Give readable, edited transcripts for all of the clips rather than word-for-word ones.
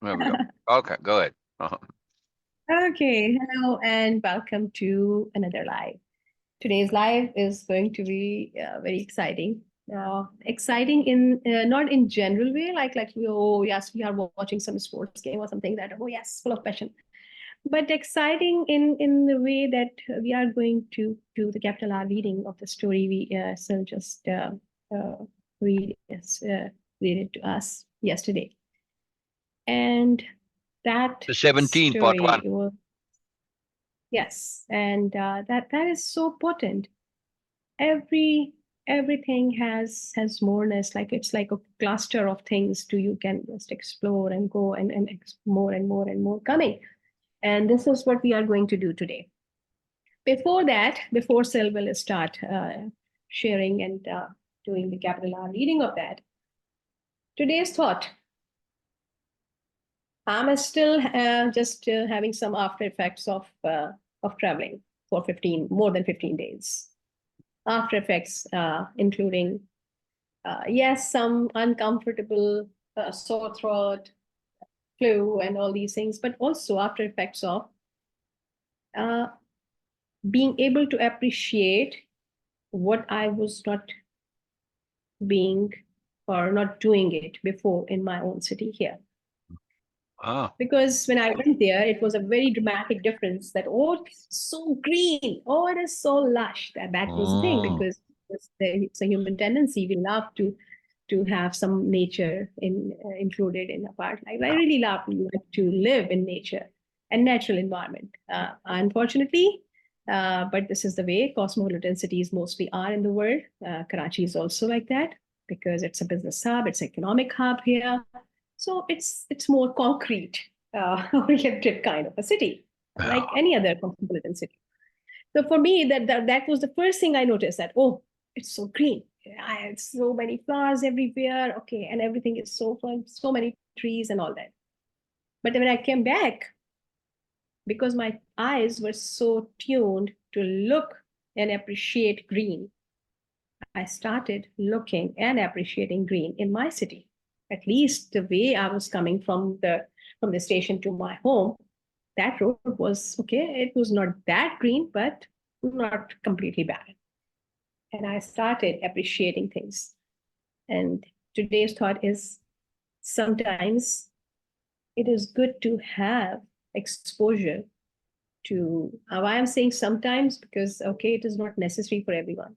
There we go. Okay, go ahead. Okay, hello and welcome to another live. Today's live is going to be very exciting. Exciting in not in general way, like oh yes, we are watching some sports game or something that oh yes, full of passion. But exciting in the way that we are going to do the capital R reading of the story we Syl just read, read it to us yesterday, and that The 17, part story one. was. Yes, and that is so potent. Everything has moreness, like it's like a cluster of things to you can just explore and go and more and more and more coming. And this is what we are going to do today. Before that, before Syl will start sharing and doing the capital R reading of that, today's thought. I'm still just having some after effects of traveling for 15 more than 15 days. After effects, including, yes, some uncomfortable sore throat, flu, and all these things, but also after effects of uh, being able to appreciate what I was not being or not doing it before in my own city here. Because when I went there, it was a very dramatic difference that, oh, it's so green. Oh, it is so lush. That was the thing, because it's a human tendency. We love to have some nature included in a part. I really love to live in nature and natural environment. Unfortunately, but this is the way cosmopolitan cities mostly are in the world. Karachi is also like that because it's a business hub, it's an economic hub here. So it's more concrete oriented kind of a city, like any other cosmopolitan city. So for me, that was the first thing I noticed, that oh, it's so green. I had so many flowers everywhere. Okay, and everything is so fun, so many trees and all that. But when I came back, because my eyes were so tuned to look and appreciate green, I started looking and appreciating green in my city. At least the way I was coming from the station to my home, that road was okay. It was not that green, but not completely bad. And I started appreciating things. And today's thought is, sometimes it is good to have exposure to, why I'm saying sometimes, because okay, it is not necessary for everyone.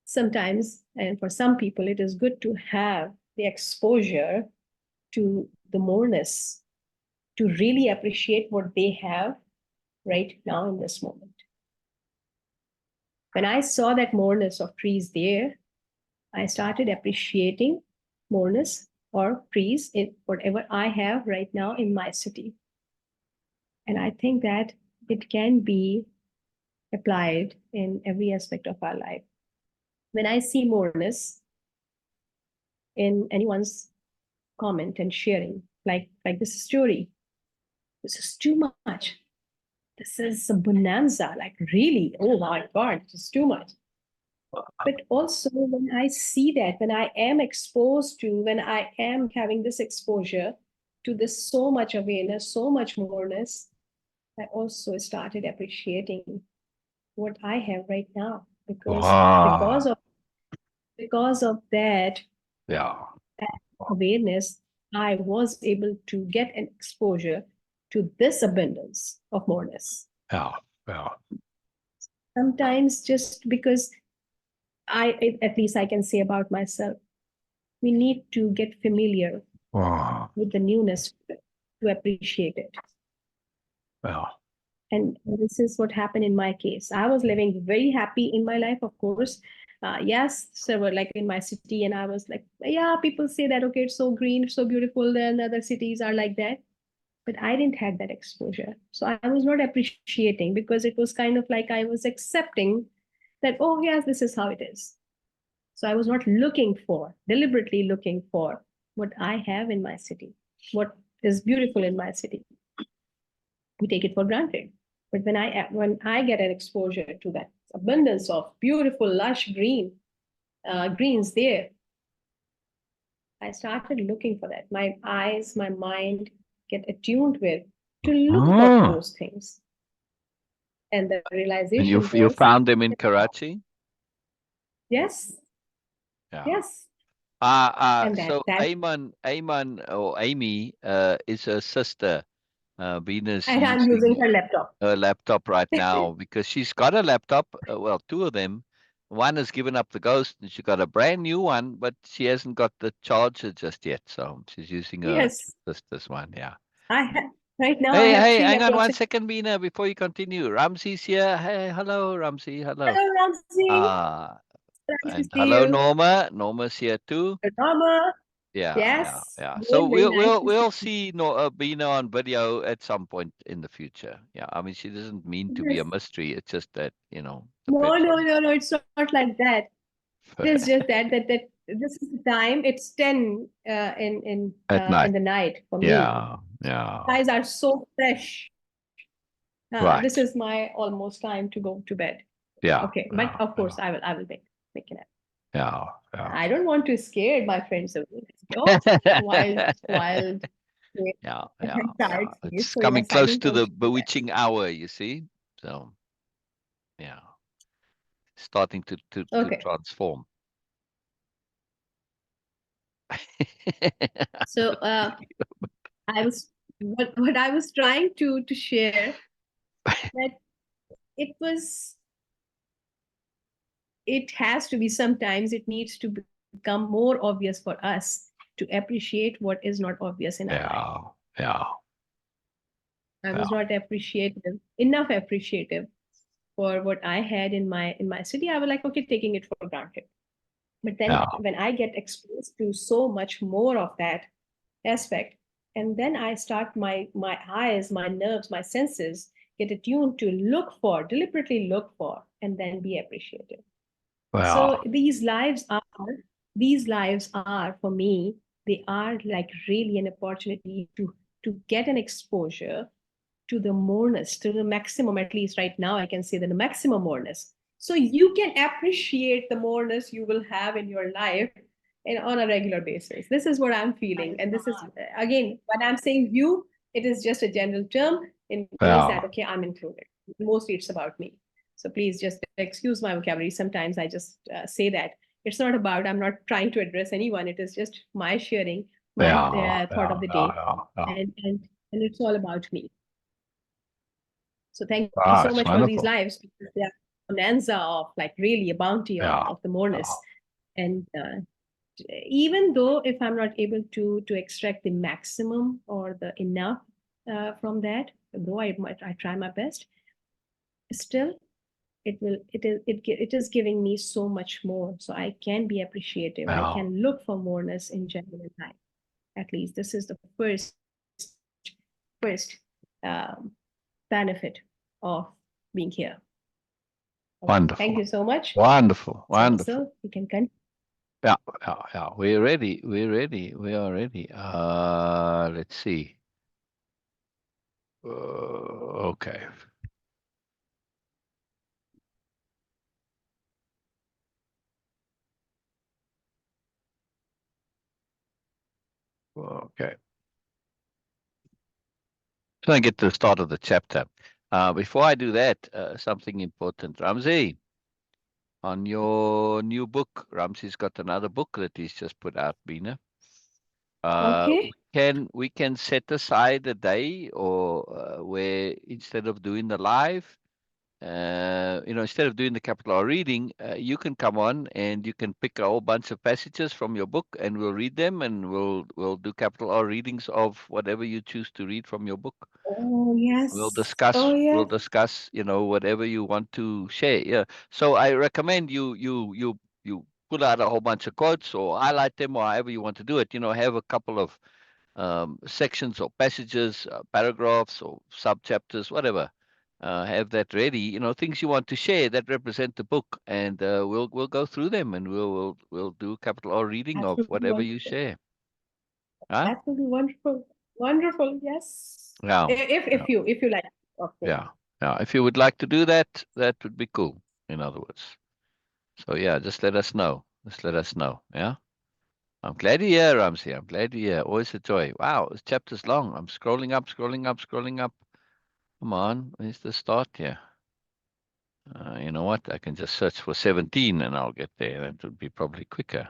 Sometimes, and for some people, it is good to have the exposure to the moreness, to really appreciate what they have right now in this moment. When I saw that moreness of trees there, I started appreciating moreness or trees in whatever I have right now in my city. And I think that it can be applied in every aspect of our life. When I see moreness in anyone's comment and sharing, like this story, this is too much. This is a bonanza, like really, oh my God, this is too much. But also when I see that, when I am exposed to, when I am having this exposure to this so much awareness, so much moreness, I also started appreciating what I have right now, because of that, that awareness, I was able to get an exposure to this abundance of moreness. Sometimes just because at least I can say about myself, we need to get familiar with the newness to appreciate it. And this is what happened in my case. I was living very happy in my life, of course. Yes, so like in my city, and I was like, yeah, people say that, okay, it's so green, it's so beautiful, then other cities are like that. But I didn't have that exposure. So I was not appreciating, because it was kind of like I was accepting that, oh, yes, this is how it is. So I was not deliberately looking for what I have in my city, what is beautiful in my city. We take it for granted. But when I get an exposure to that abundance of beautiful, lush greens there, I started looking for that. My eyes, my mind get attuned with to look for those things. And the And realization you was, found them in Karachi? yes, Yeah. yes. And So that Ayman or Amy is her sister. Bena's and I'm using using her laptop. her laptop right now because she's got a laptop. Well, two of them. One has given up the ghost, and she got a brand new one, but she hasn't got the charger just yet. So she's using her Yes, sister's one. Yeah. I have right now. I Hey, have hey, three hang on laptops. 1 second, Beena, before you continue. Ramsey's here. Hey, hello, Ramsey. Hello. Hello, Ramsey. Uh, Nice to and see hello, you. Norma. Norma's here too. Norma. Yeah. Yes, So again, very nice to see we'll see Beena on video at some point in the future. Yeah, I mean she doesn't mean to you. be a Yes. mystery. It's just that No, depends no, on no, no. It's not like that. It's just that this is the time. It's 10 at night. in the night for me. Yeah, Eyes are so fresh. This right. is my almost time to go to bed. Yeah, Okay, but yeah, of yeah, course I will make it. yeah, yeah. I don't want to scare my friends away. Let's go while doing tired It's sleep. So coming yes, I close don't to want the to do that. bewitching hour, you see. So yeah, starting to Okay. transform. So I was what I was trying to share that it was it has to be sometimes it needs to become more obvious for us to appreciate what is not obvious in our life. Yeah, yeah, I yeah, was not enough appreciative for what I had in my city. I was like, okay, taking it for granted. But then yeah. when I get exposed to so much more of that aspect, and then I start my eyes, my nerves, my senses get attuned to deliberately look for, and then be appreciative. Well, So these lives are for me, they are like really an opportunity to get an exposure to the moreness, to the maximum. At least right now I can say that the maximum moreness, so you can appreciate the moreness you will have in your life and on a regular basis. This is what I'm feeling, and this is again when I'm saying you, it is just a general term in case that well, okay, I'm included. Mostly it's about me, so please just excuse my vocabulary. Sometimes I just say that it's not about, I'm not trying to address anyone, it is just my sharing my thought of the day, yeah. and it's all about me. So thank you Ah, so it's much for these wonderful. lives, because they are bonanza of like really a bounty Yeah, of the yeah, moreness. And even though if I'm not able to extract the maximum or the enough from that, though I try my best, still it is giving me so much more. So I can be appreciative. I yeah. can look for moreness in general in life. At least this is the first um, benefit of being here. Okay, thank Wonderful, you so much. wonderful, wonderful. So we can continue. Yeah. We're ready. We're ready. We are ready. Let's see. Okay. Okay. So I get to the start of the chapter. Before I do that, something important. Ramsey, on your new book, Ramsey's got another book that he's just put out, Beena. Okay. We can set aside a day or where instead of doing the live, instead of doing the capital R reading, you can come on and you can pick a whole bunch of passages from your book, and we'll read them, and we'll do capital R readings of whatever you choose to read from your book. Oh We'll yes. discuss. Oh We'll yeah. discuss. Whatever you want to share. Yeah. So I recommend you pull out a whole bunch of quotes or highlight them or however you want to do it. Have a couple of sections or passages, paragraphs or sub-chapters, whatever. Have that ready. Things you want to share that represent the book, and we'll go through them, and we'll do capital R reading That of would be whatever you wonderful. share. Huh? That would be wonderful. Wonderful. Yes. Yeah. If you like, of course. Yeah. Yeah. If you would like to do that, that would be cool. In other words. So yeah, just let us know. Just let us know. Yeah. I'm glad you're here, Ramsey. I'm glad you're here. Always a joy. Wow, this chapter's long. I'm scrolling up, scrolling up, scrolling up. Come on, where's the start here? You know what? I can just search for 17 and I'll get there. That would be probably quicker.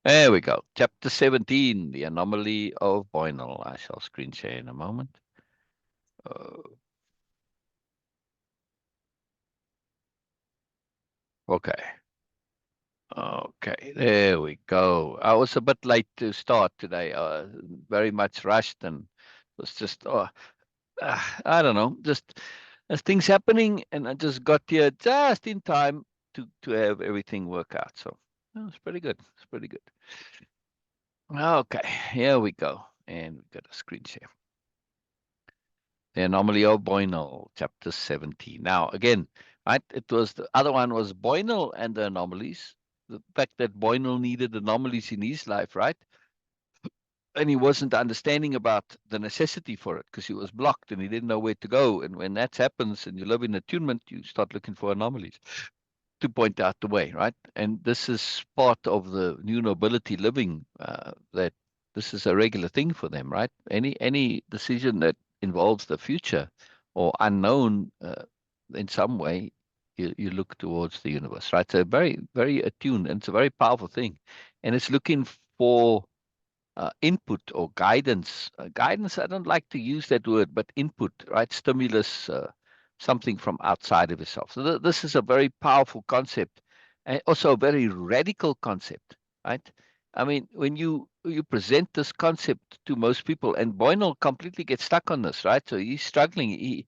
There we go. Chapter 17, The Anomaly of Boynal. I shall screen share in a moment. Okay. Okay, there we go. I was a bit late to start today. Very much rushed and it was just, I don't know, just as things happening, and I just got here just in time to have everything work out. So it's pretty good. It's pretty good. Okay, here we go, and we got a screen share. The Anomaly of Boynal, chapter 17. Now, again, right, it was the other one was Boynal and the anomalies. The fact that Boynal needed anomalies in his life, right? And he wasn't understanding about the necessity for it because he was blocked and he didn't know where to go. And when that happens and you live in attunement, you start looking for anomalies to point out the way, right? And this is part of the new nobility living, that this is a regular thing for them, right? Any decision that involves the future or unknown, in some way, you look towards the universe, right? So very, very attuned, and it's a very powerful thing. And it's looking for input or guidance. Guidance, I don't like to use that word, but input, right? Stimulus, something from outside of yourself. So this is a very powerful concept, and also a very radical concept, right? I mean, when you present this concept to most people, and Boynal completely gets stuck on this, right? So he's struggling.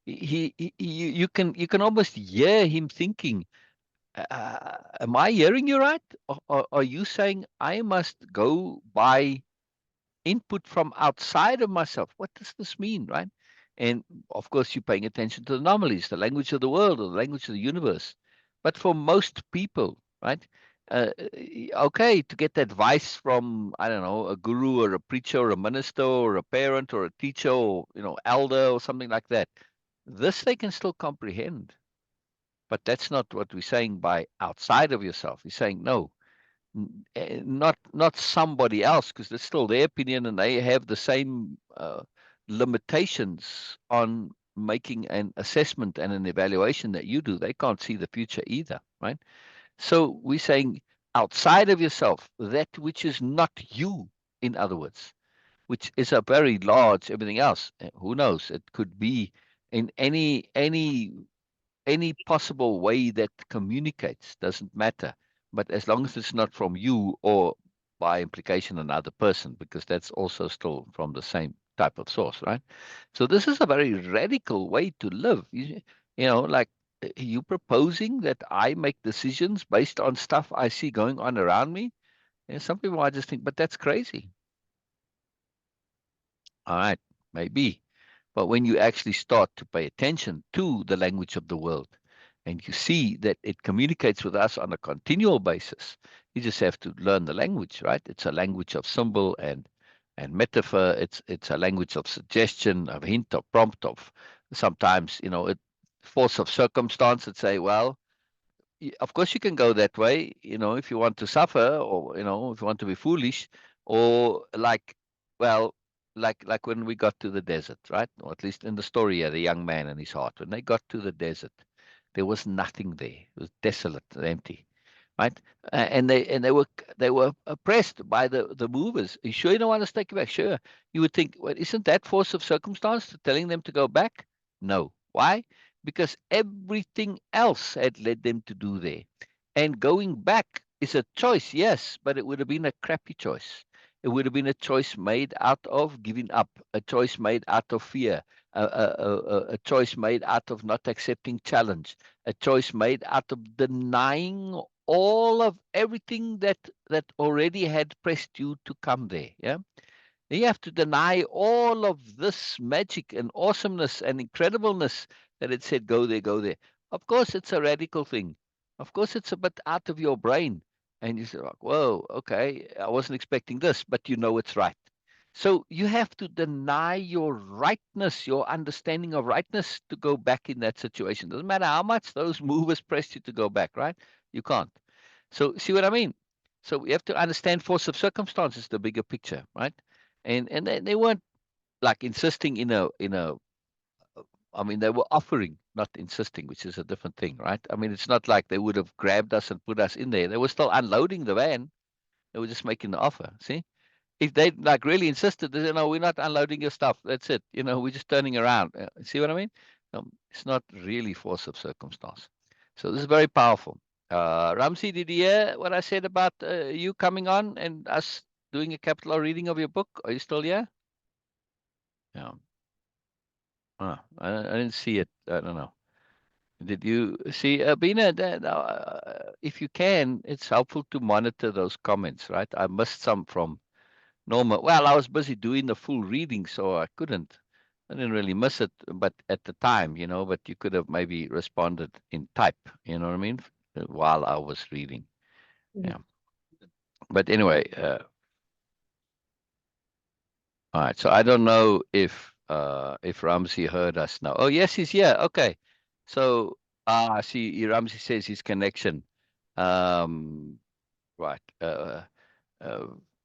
You can almost hear him thinking, "Am I hearing you right? Or are you saying I must go by input from outside of myself? What does this mean, right?" And of course, you're paying attention to the anomalies, the language of the world, or the language of the universe. But for most people, right? Okay, to get advice from, I don't know, a guru or a preacher or a minister or a parent or a teacher or, elder or something like that. This they can still comprehend. But that's not what we're saying by outside of yourself. He's saying, no, not somebody else, because it's still their opinion and they have the same limitations on making an assessment and an evaluation that you do. They can't see the future either, right? So we're saying outside of yourself, that which is not you, in other words, which is a very large everything else. Who knows? It could be in any possible way that communicates, doesn't matter. But as long as it's not from you or by implication another person, because that's also still from the same type of source, right? So this is a very radical way to live. Like, you proposing that I make decisions based on stuff I see going on around me. And some people might just think, but that's crazy. All right, maybe. But when you actually start to pay attention to the language of the world, and you see that it communicates with us on a continual basis, you just have to learn the language, right? It's a language of symbol and metaphor. It's a language of suggestion, of hint, of prompt, of sometimes, force of circumstance that say, well, of course you can go that way, if you want to suffer, or if you want to be foolish, or like, well, like when we got to the desert, right? Or at least in the story here, the young man and his heart, when they got to the desert, there was nothing there. It was desolate and empty, right? And they were oppressed by the movers. You sure you don't want us to take you back? Sure. You would think, well, isn't that force of circumstance telling them to go back? No. Why? Because everything else had led them to do there. And going back is a choice, yes, but it would have been a crappy choice. It would have been a choice made out of giving up, a choice made out of fear, a choice made out of not accepting challenge, a choice made out of denying all of everything that already had pressed you to come there. Yeah. You have to deny all of this magic and awesomeness and incredibleness that it said, go there, go there. Of course, it's a radical thing. Of course, it's a bit out of your brain. And you say, like, whoa, okay, I wasn't expecting this, but you know it's right. So you have to deny your rightness, your understanding of rightness to go back in that situation. Doesn't matter how much those movers pressed you to go back, right? You can't. So see what I mean? So we have to understand force of circumstances, the bigger picture, right? And they weren't like insisting I mean, they were offering, not insisting, which is a different thing, right? I mean, it's not like they would have grabbed us and put us in there. They were still unloading the van. They were just making the offer. See, if they like really insisted, they say, no, we're not unloading your stuff. That's it. We're just turning around. See what I mean? It's not really force of circumstance. So this is very powerful. Ramsey, did you hear what I said about you coming on and us doing a capital R reading of your book? Are you still here? Yeah. I didn't see it. I don't know. Did you see, Beena, if you can, it's helpful to monitor those comments, right? I missed some from Norma. Well, I was busy doing the full reading, so I couldn't. I didn't really miss it, but at the time, but you could have maybe responded in type, you know what I mean? While I was reading. Yeah. But anyway, all right. So I don't know if Ramsey heard us now. Oh, yes, he's here. Okay. So I see Ramsey says his connection. Um, right. Uh,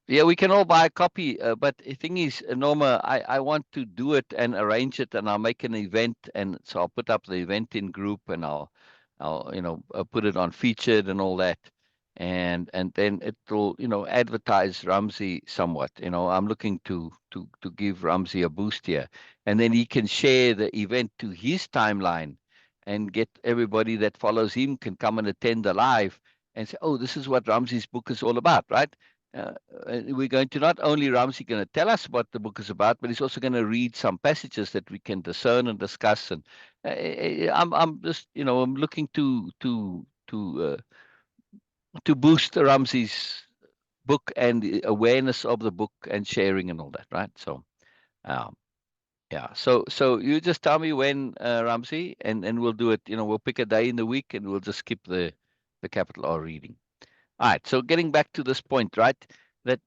yeah, we can all buy a copy, but the thing is, Norma, I want to do it and arrange it, and I'll make an event, and so I'll put up the event in group, and I'll put it on featured and all that, and then it will advertise Ramsey somewhat. I'm looking to give Ramsey a boost here, and then he can share the event to his timeline, and get everybody that follows him can come and attend the live and say, oh, this is what Ramsey's book is all about, right? Uh, we're going to not only Ramsey going to tell us what the book is about, but he's also going to read some passages that we can discern and discuss. And I'm just I'm looking to boost Ramsey's book and the awareness of the book and sharing and all that, right? So um, yeah, so you just tell me when, Ramsey, and we'll do it. We'll pick a day in the week and we'll just skip the capital R reading. All right. So getting back to this point, right? That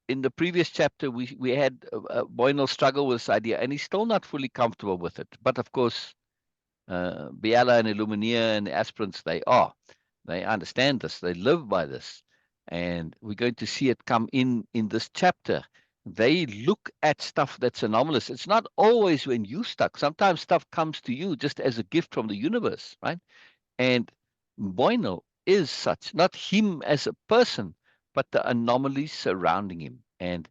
in the previous chapter we had Boynal struggle with this idea, and he's still not fully comfortable with it. But of course, Biella and Illumina and the aspirants, they understand this, they live by this, and we're going to see it come in this chapter. They look at stuff that's anomalous. It's not always when you stuck. Sometimes stuff comes to you just as a gift from the universe, right? And Boynal is such, not him as a person, but the anomalies surrounding him. And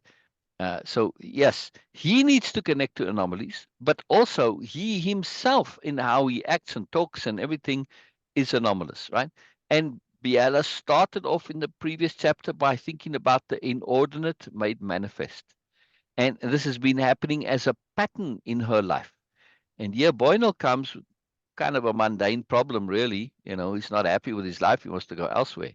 so, yes, he needs to connect to anomalies, but also he himself, in how he acts and talks and everything, is anomalous, right? And Biella started off in the previous chapter by thinking about the inordinate made manifest. And this has been happening as a pattern in her life. And here Boynal comes, kind of a mundane problem, really. He's not happy with his life. He wants to go elsewhere.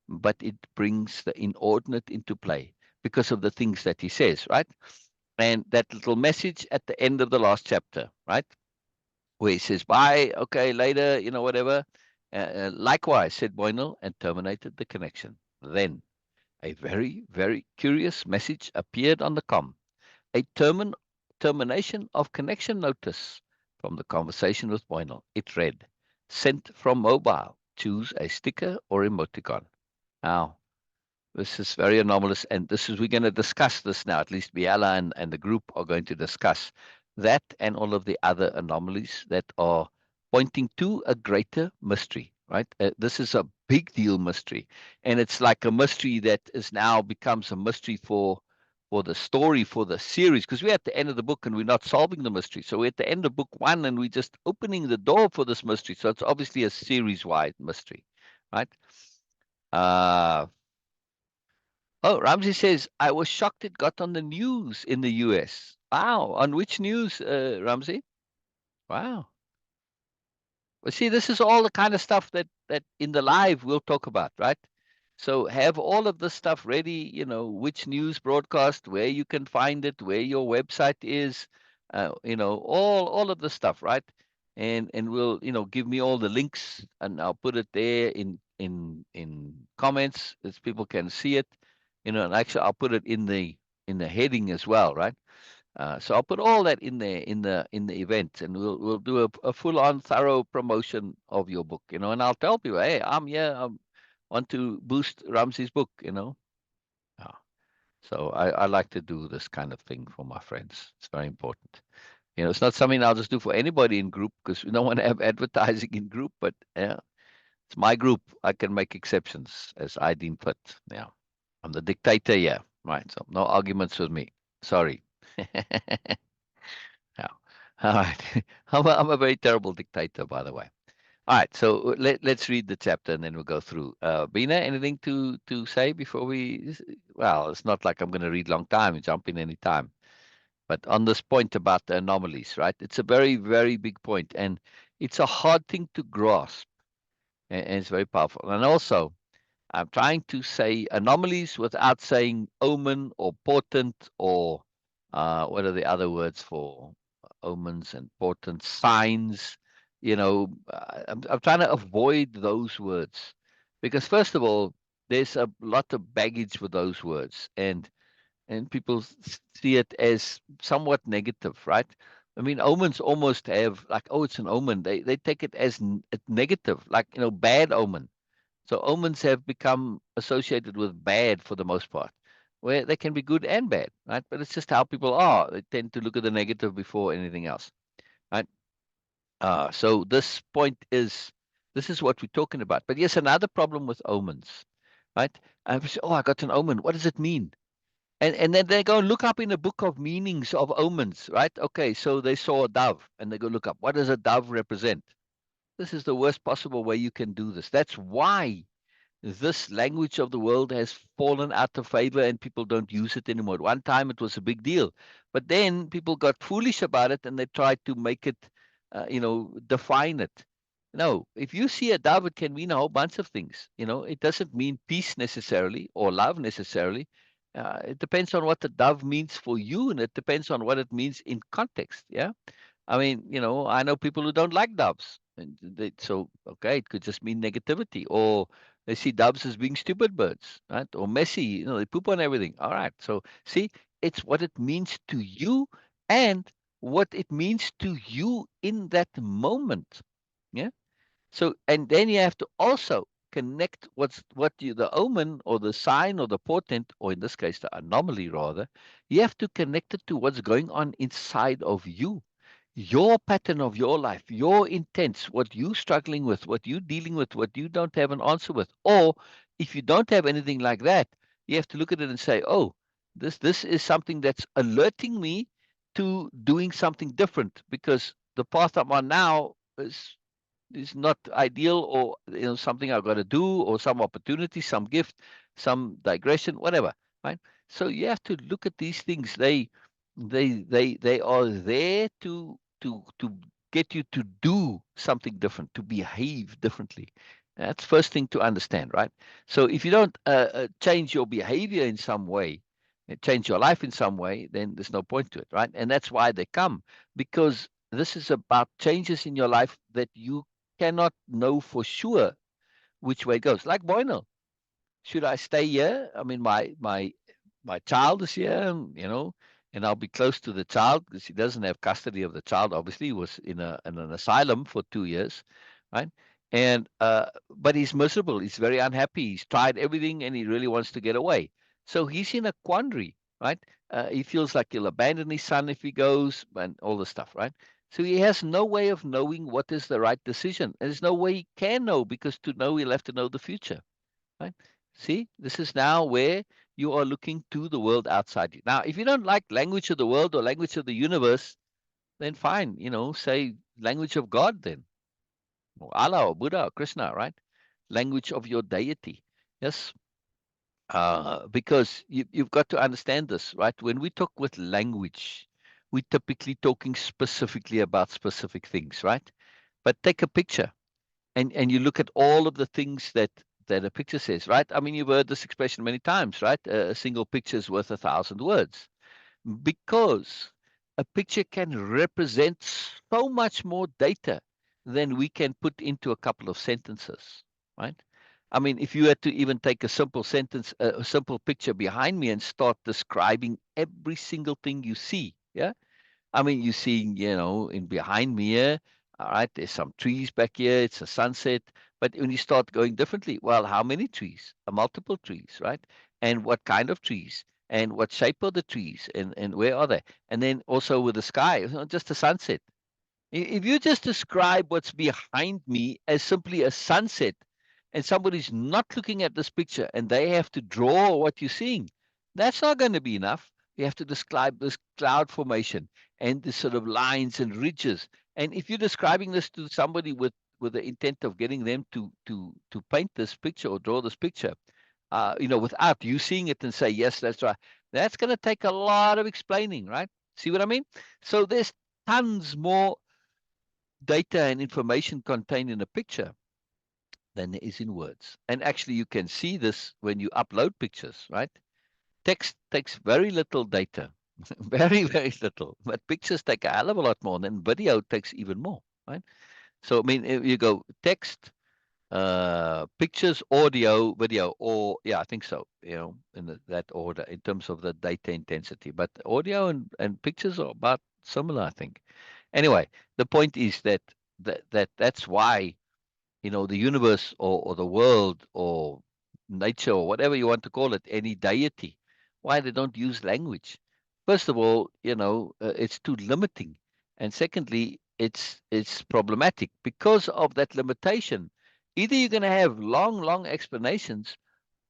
But it brings the inordinate into play because of the things that he says, right? And that little message at the end of the last chapter, right? Where he says, bye, okay, later, whatever. Likewise, said Boynal, and terminated the connection. Then a very, very curious message appeared on the com. A termination of connection notice from the conversation with Boynal. It read, sent from mobile. Choose a sticker or emoticon. Now, this is very anomalous, and we're going to discuss this now. At least Biella and the group are going to discuss that and all of the other anomalies that are pointing to a greater mystery, right? This is a big deal mystery, and it's like a mystery that is now becomes a mystery for the story, for the series, because we're at the end of the book and we're not solving the mystery. So we're at the end of book one and we're just opening the door for this mystery. So it's obviously a series-wide mystery, right? Uh, Oh, Ramsey says, I was shocked it got on the news in the US. Wow. On which news, Ramsey? Wow. Well, see, this is all the kind of stuff that in the live we'll talk about, right? So have all of this stuff ready, which news broadcast, where you can find it, where your website is, all of the stuff, right? And we'll, give me all the links and I'll put it there in comments as people can see it, and actually I'll put it in the heading as well, right? So I'll put all that in there in the event, and we'll do a full on thorough promotion of your book, and I'll tell people, hey, I'm here. want to boost Ramsey's book, Yeah. So I like to do this kind of thing for my friends. It's very important. It's not something I'll just do for anybody in group because we don't want to have advertising in group, but yeah, it's my group. I can make exceptions as I deem fit. Yeah. I'm the dictator, yeah. Right. So no arguments with me. Sorry. Yeah. All right. I'm a very terrible dictator, by the way. All right. So let's read the chapter and then we'll go through. Beena, anything to say before we? Well, it's not like I'm going to read long time. Jump in any time. But on this point about the anomalies, right? It's a very, very big point, and it's a hard thing to grasp, and it's very powerful. And also, I'm trying to say anomalies without saying omen or portent or what are the other words for omens and portents, signs. I'm trying to avoid those words because, first of all, there's a lot of baggage with those words, and people see it as somewhat negative, right? I mean, omens almost have like, oh, it's an omen. They take it as negative, like bad omen. So omens have become associated with bad for the most part, where they can be good and bad, right? But it's just how people are. They tend to look at the negative before anything else, right? So this is what we're talking about. But yes, another problem with omens, right? I say, oh, I got an omen. What does it mean? And then they go look up in the book of meanings of omens, right? Okay, so they saw a dove, and they go look up what does a dove represent. This is the worst possible way you can do this. That's why this language of the world has fallen out of favor and people don't use it anymore. At one time, it was a big deal, but then people got foolish about it and they tried to make it, define it. No, if you see a dove, it can mean a whole bunch of things. It doesn't mean peace necessarily or love necessarily. It depends on what the dove means for you, and it depends on what it means in context. Yeah. I mean, I know people who don't like doves, and so okay, it could just mean negativity, or they see doves as being stupid birds, right? Or messy, they poop on everything. All right, so see, it's what it means to you and what it means to you in that moment. Yeah. So, and then you have to also connect the omen or the sign or the portent, or in this case, the anomaly rather, you have to connect it to what's going on inside of you, your pattern of your life, your intents, what you're struggling with, what you're dealing with, what you don't have an answer with. Or if you don't have anything like that, you have to look at it and say, oh, this is something that's alerting me to doing something different because the path I'm on now is not ideal, or something I've got to do, or some opportunity, some gift, some digression, whatever, right? So you have to look at these things. They are there to get you to do something different, to behave differently. That's first thing to understand, right? So if you don't change your behavior in some way, change your life in some way, then there's no point to it, right? And that's why they come, because this is about changes in your life that you cannot know for sure which way it goes. Like Boynal, should I stay here? I mean, my child is here, and I'll be close to the child because he doesn't have custody of the child. Obviously, he was in an asylum for 2 years, right? And but he's miserable. He's very unhappy. He's tried everything, and he really wants to get away. So he's in a quandary, right? He feels like he'll abandon his son if he goes, and all this stuff, right? So he has no way of knowing what is the right decision. There's no way he can know because to know he'll have to know the future, right? See, this is now where you are looking to the world outside you. Now, if you don't like language of the world or language of the universe, then fine, say language of God then, or Allah or Buddha or Krishna, right? Language of your deity. Yes. Because you've got to understand this, right? When we talk with language, we're typically talking specifically about specific things, right? But take a picture and you look at all of the things that a picture says, right? I mean, you've heard this expression many times, right? A single picture is worth 1,000 words, because a picture can represent so much more data than we can put into a couple of sentences, right? I mean, if you had to even take a simple sentence, a simple picture behind me and start describing every single thing you see, yeah, I mean, you see, in behind me here, all right, there's some trees back here. It's a sunset, But when you start going differently, well, how many trees? Multiple trees, right? And what kind of trees? And what shape are the trees? And where are they? And then also with the sky, it's not just a sunset. If you just describe what's behind me as simply a sunset, and somebody's not looking at this picture and they have to draw what you're seeing, that's not going to be enough. You have to describe this cloud formation and the sort of lines and ridges. And if you're describing this to somebody with the intent of getting them to paint this picture or draw this picture, without you seeing it and say, yes, that's right, that's going to take a lot of explaining, right? See what I mean? So there's tons more data and information contained in a picture than there is in words. And actually, you can see this when you upload pictures, right? Text takes very little data, very, very little. But pictures take a hell of a lot more, and then video takes even more, right? So, I mean, if you go text, pictures, audio, video, or yeah, I think so, in that order in terms of the data intensity. But audio and pictures are about similar, I think. Anyway, the point is that's why the universe or the world or nature or whatever you want to call it, any deity, why they don't use language. First of all, it's too limiting, and secondly, it's problematic because of that limitation. Either you're going to have long, long explanations,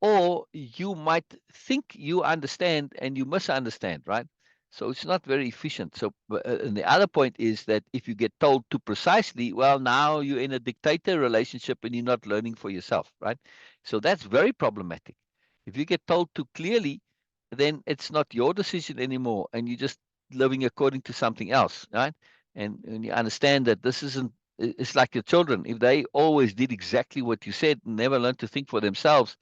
or you might think you understand and you misunderstand, right? So it's not very efficient. So, and the other point is that if you get told too precisely, well, now you're in a dictator relationship and you're not learning for yourself, right? So that's very problematic. If you get told too clearly, then it's not your decision anymore, and you're just living according to something else, right? And you understand that this isn't. It's like your children. If they always did exactly what you said and never learned to think for themselves,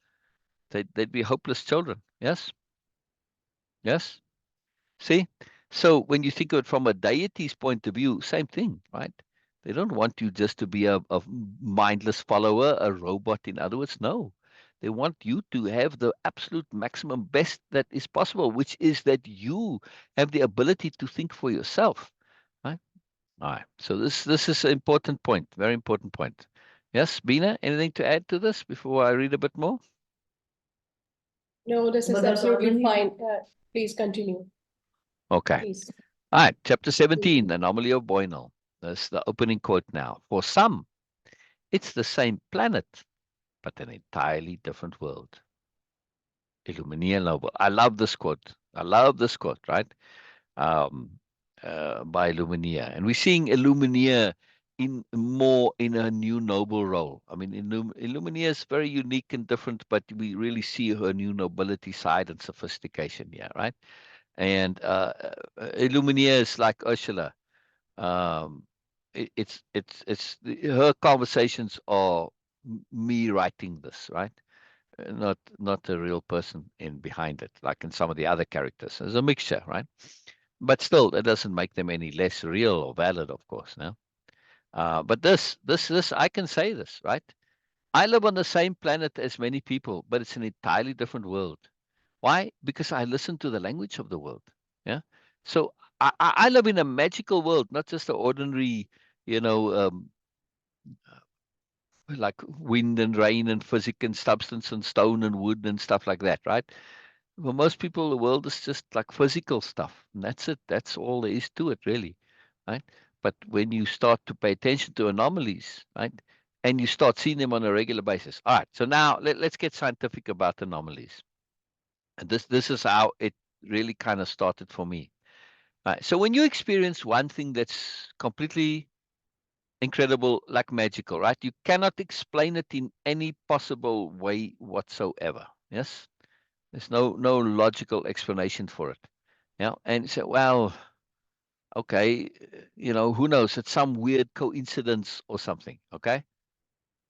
they'd be hopeless children. Yes? Yes? See? So when you think of it from a deity's point of view, same thing, right? They don't want you just to be a mindless follower, a robot, in other words. No. They want you to have the absolute maximum best that is possible, which is that you have the ability to think for yourself. Right? All right. So this is an important point, very important point. Yes, Beena, anything to add to this before I read a bit more? No, this is absolutely fine. Please continue. Okay. Please. All right. Chapter 17, Anomaly of Boynal. That's the opening quote now. For some, it's the same planet, but an entirely different world. Illuminier Noble. I love this quote. I love this quote, right? Um, by Illuminier. And we're seeing Illuminier in a new noble role. I mean, Illuminier is very unique and different, but we really see her new nobility side and sophistication here, right? And Illuminier is like Ursula. Um, her conversations are me writing this, right? Not a real person in behind it, like in some of the other characters. There's a mixture, right? But still, that doesn't make them any less real or valid, of course. Now, but this, I can say this, right? I live on the same planet as many people, but it's an entirely different world. Why? Because I listen to the language of the world. Yeah. So I live in a magical world, not just an ordinary, you know, like wind and rain and physics and substance and stone and wood and stuff like that, right? For most people, the world is just like physical stuff, and that's it. That's all there is to it, really, right? But when you start to pay attention to anomalies, right, and you start seeing them on a regular basis. All right. So now let's get scientific about anomalies. And this is how it really kind of started for me. Right. So when you experience one thing that's completely incredible, like magical, right? You cannot explain it in any possible way whatsoever. Yes, there's no logical explanation for it. Yeah, and so well, okay, who knows? It's some weird coincidence or something. Okay,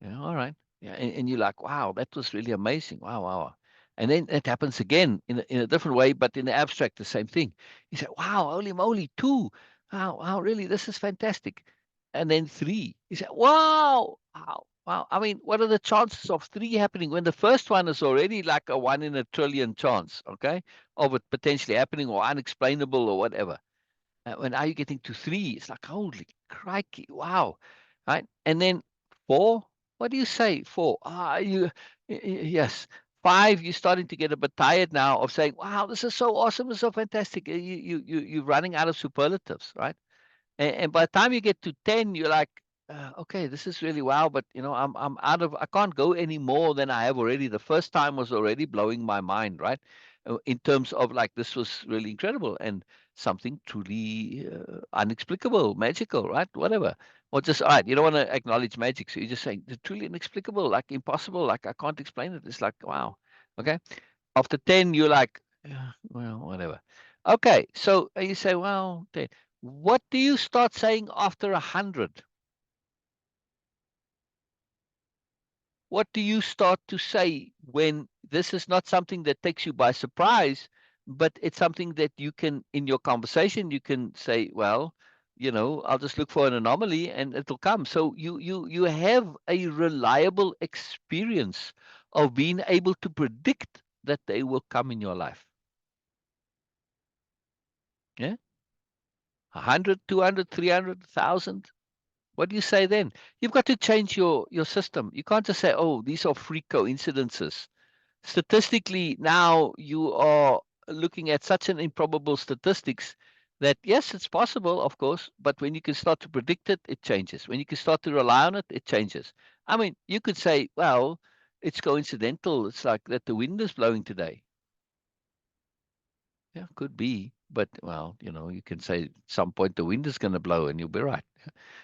yeah, all right. Yeah, and you're like, wow, that was really amazing. Wow, wow. Wow. And then it happens again in a different way, but in the abstract, the same thing. You say, wow, holy moly, two. Wow, wow, really, this is fantastic. And then three. You say, wow, wow, wow. I mean, what are the chances of three happening when the first one is already like a 1 in a trillion chance, okay, of it potentially happening or unexplainable or whatever. When are you getting to three? It's like, holy crikey, wow. Right? And then four. What do you say? 4. Yes. 5, you're starting to get a bit tired now of saying, wow, this is so awesome, this is so fantastic. You're running out of superlatives, right? And by the time you get to 10, you're like, okay, this is really wow, but I'm out of, I can't go any more than I have already. The first time was already blowing my mind, right? In terms of like, this was really incredible and something truly unexplicable, magical, right? Whatever. Or just, all right, you don't want to acknowledge magic. So you're just saying, "It's truly inexplicable, like impossible, like I can't explain it." It's like, wow. Okay. After 10, you're like, "Yeah, well, whatever." Okay. So you say, well, 10. What do you start saying after 100? What do you start to say when this is not something that takes you by surprise, but it's something that you can, in your conversation, you can say, well, I'll just look for an anomaly and it'll come. So you have a reliable experience of being able to predict that they will come in your life. Yeah. 100, 200, 300, 1,000. What do you say then? You've got to change your system. You can't just say, oh, these are freak coincidences. Statistically, now you are looking at such an improbable statistics that, yes, it's possible, of course, but when you can start to predict it, it changes. When you can start to rely on it, it changes. I mean, you could say, well, it's coincidental. It's like that the wind is blowing today. Yeah, could be. But, well, you can say at some point the wind is going to blow and you'll be right.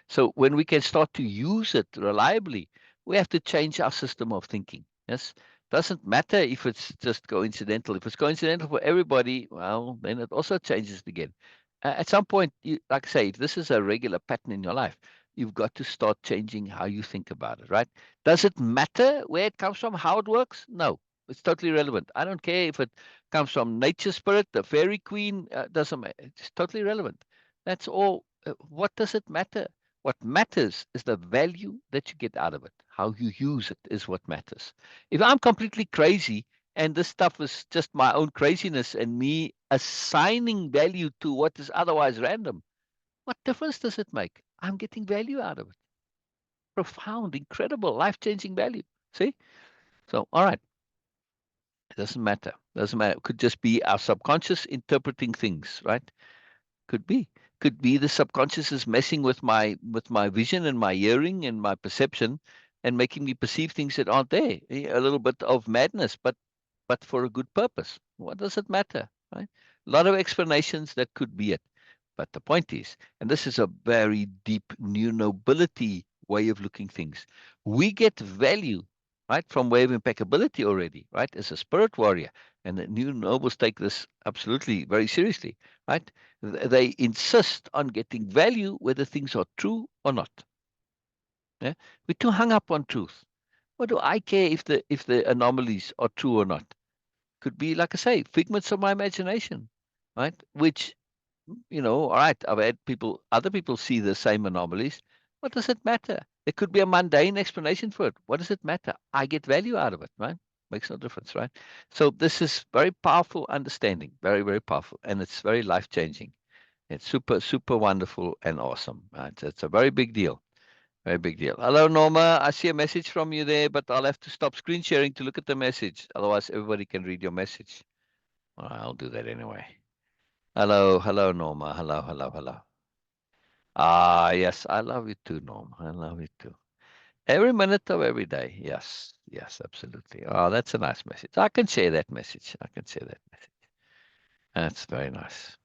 So when we can start to use it reliably, we have to change our system of thinking. Yes. Doesn't matter if it's just coincidental. If it's coincidental for everybody, well, then it also changes it again. At some point, like I say, if this is a regular pattern in your life, you've got to start changing how you think about it, right? Does it matter where it comes from, how it works? No, it's totally irrelevant. I don't care if it comes from nature spirit, the fairy queen, doesn't matter. It's totally irrelevant. That's all. What does it matter? What matters is the value that you get out of it. How you use it is what matters. If I'm completely crazy and this stuff is just my own craziness and me assigning value to what is otherwise random, what difference does it make? I'm getting value out of it. Profound, incredible, life changing value. See? So, all right. It doesn't matter. Doesn't matter. It could just be our subconscious interpreting things, right? Could be. Could be the subconscious is messing with my vision and my hearing and my perception and making me perceive things that aren't there. A little bit of madness, but for a good purpose. What does it matter? Right? A lot of explanations that could be it. But the point is, and this is a very deep new nobility way of looking things. We get value, right, from way of impeccability already, right, as a spirit warrior. And the new nobles take this absolutely very seriously, right? They insist on getting value whether things are true or not. Yeah? We're too hung up on truth. What do I care if the anomalies are true or not? Could be, like I say, figments of my imagination, right? Which, all right, I've had other people see the same anomalies. What does it matter? There could be a mundane explanation for it. What does it matter? I get value out of it, right? Makes no difference, right? So this is very powerful understanding, very, very powerful, and it's very life changing. It's super, super wonderful and awesome. Right? It's a very big deal. Very big deal. Hello, Norma. I see a message from you there, but I'll have to stop screen sharing to look at the message. Otherwise, everybody can read your message. Well, I'll do that anyway. Hello, hello, Norma. Hello, hello, hello. Ah, yes, I love you too, Norma. I love you too. Every minute of every day. Yes, yes, absolutely. Oh, that's a nice message. I can share that message. I can share that message. That's very nice.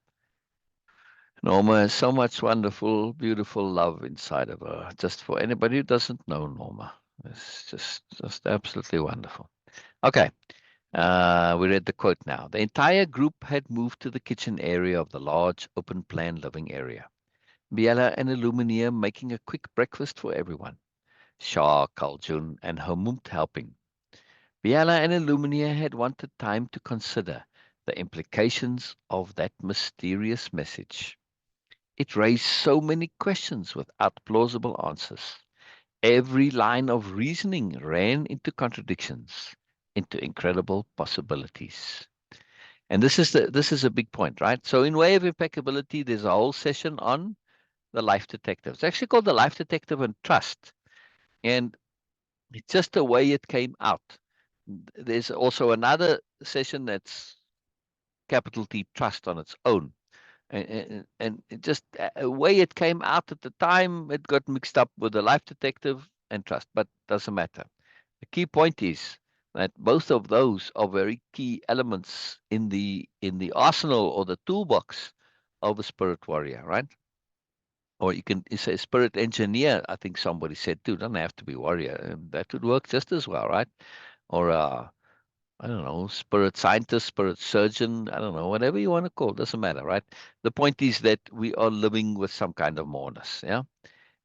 Norma has so much wonderful, beautiful love inside of her. Just for anybody who doesn't know Norma, it's just absolutely wonderful. Okay, we read the quote now. The entire group had moved to the kitchen area of the large, open-plan living area. Biella and Illumina making a quick breakfast for everyone. Shah, Kaljun, and Hamut helping. Biella and Illumina had wanted time to consider the implications of that mysterious message. It raised so many questions without plausible answers. Every line of reasoning ran into contradictions, into incredible possibilities. And this is a big point, right? So in Way of Impeccability, there's a whole session on the life detective. It's actually called the life detective and trust. And It's just the way it came out. There's also another session that's capital T trust on its own. And it just a way it came out at the time, it got mixed up with the life detective and trust, but doesn't matter. The key point is that both of those are very key elements in the arsenal or the toolbox of a spirit warrior, right? Or you can say spirit engineer. I think somebody said too. Doesn't have to be warrior. That would work just as well, right? Or I don't know, spirit scientist, spirit surgeon. I don't know, whatever you want to call it, doesn't matter, right? The point is that we are living with some kind of moreness, yeah.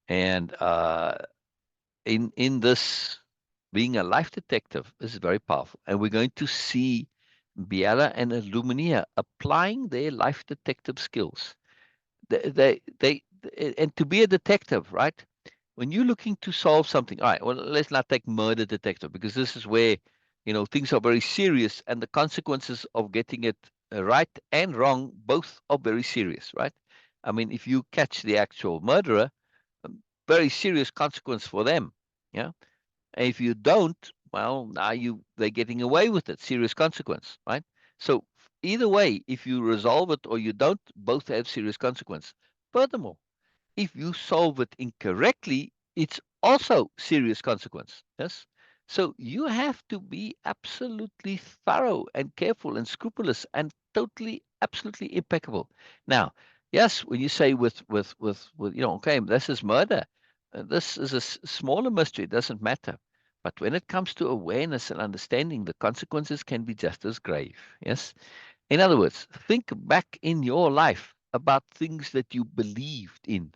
And in this, being a life detective is very powerful, and we're going to see Biella and Illumina applying their life detective skills. And to be a detective, right? When you're looking to solve something, all right, well, let's not take murder detective because this is where, things are very serious and the consequences of getting it right and wrong both are very serious, right? I mean, if you catch the actual murderer, very serious consequence for them. Yeah. And if you don't, well, now they're getting away with it, serious consequence, right? So either way, if you resolve it or you don't, both have serious consequence. Furthermore, if you solve it incorrectly, it's also serious consequence. Yes. So you have to be absolutely thorough and careful and scrupulous and totally, absolutely impeccable. Now, yes, when you say with okay, this is murder. This is a smaller mystery. It doesn't matter. But when it comes to awareness and understanding, the consequences can be just as grave. Yes. In other words, think back in your life about things that you believed in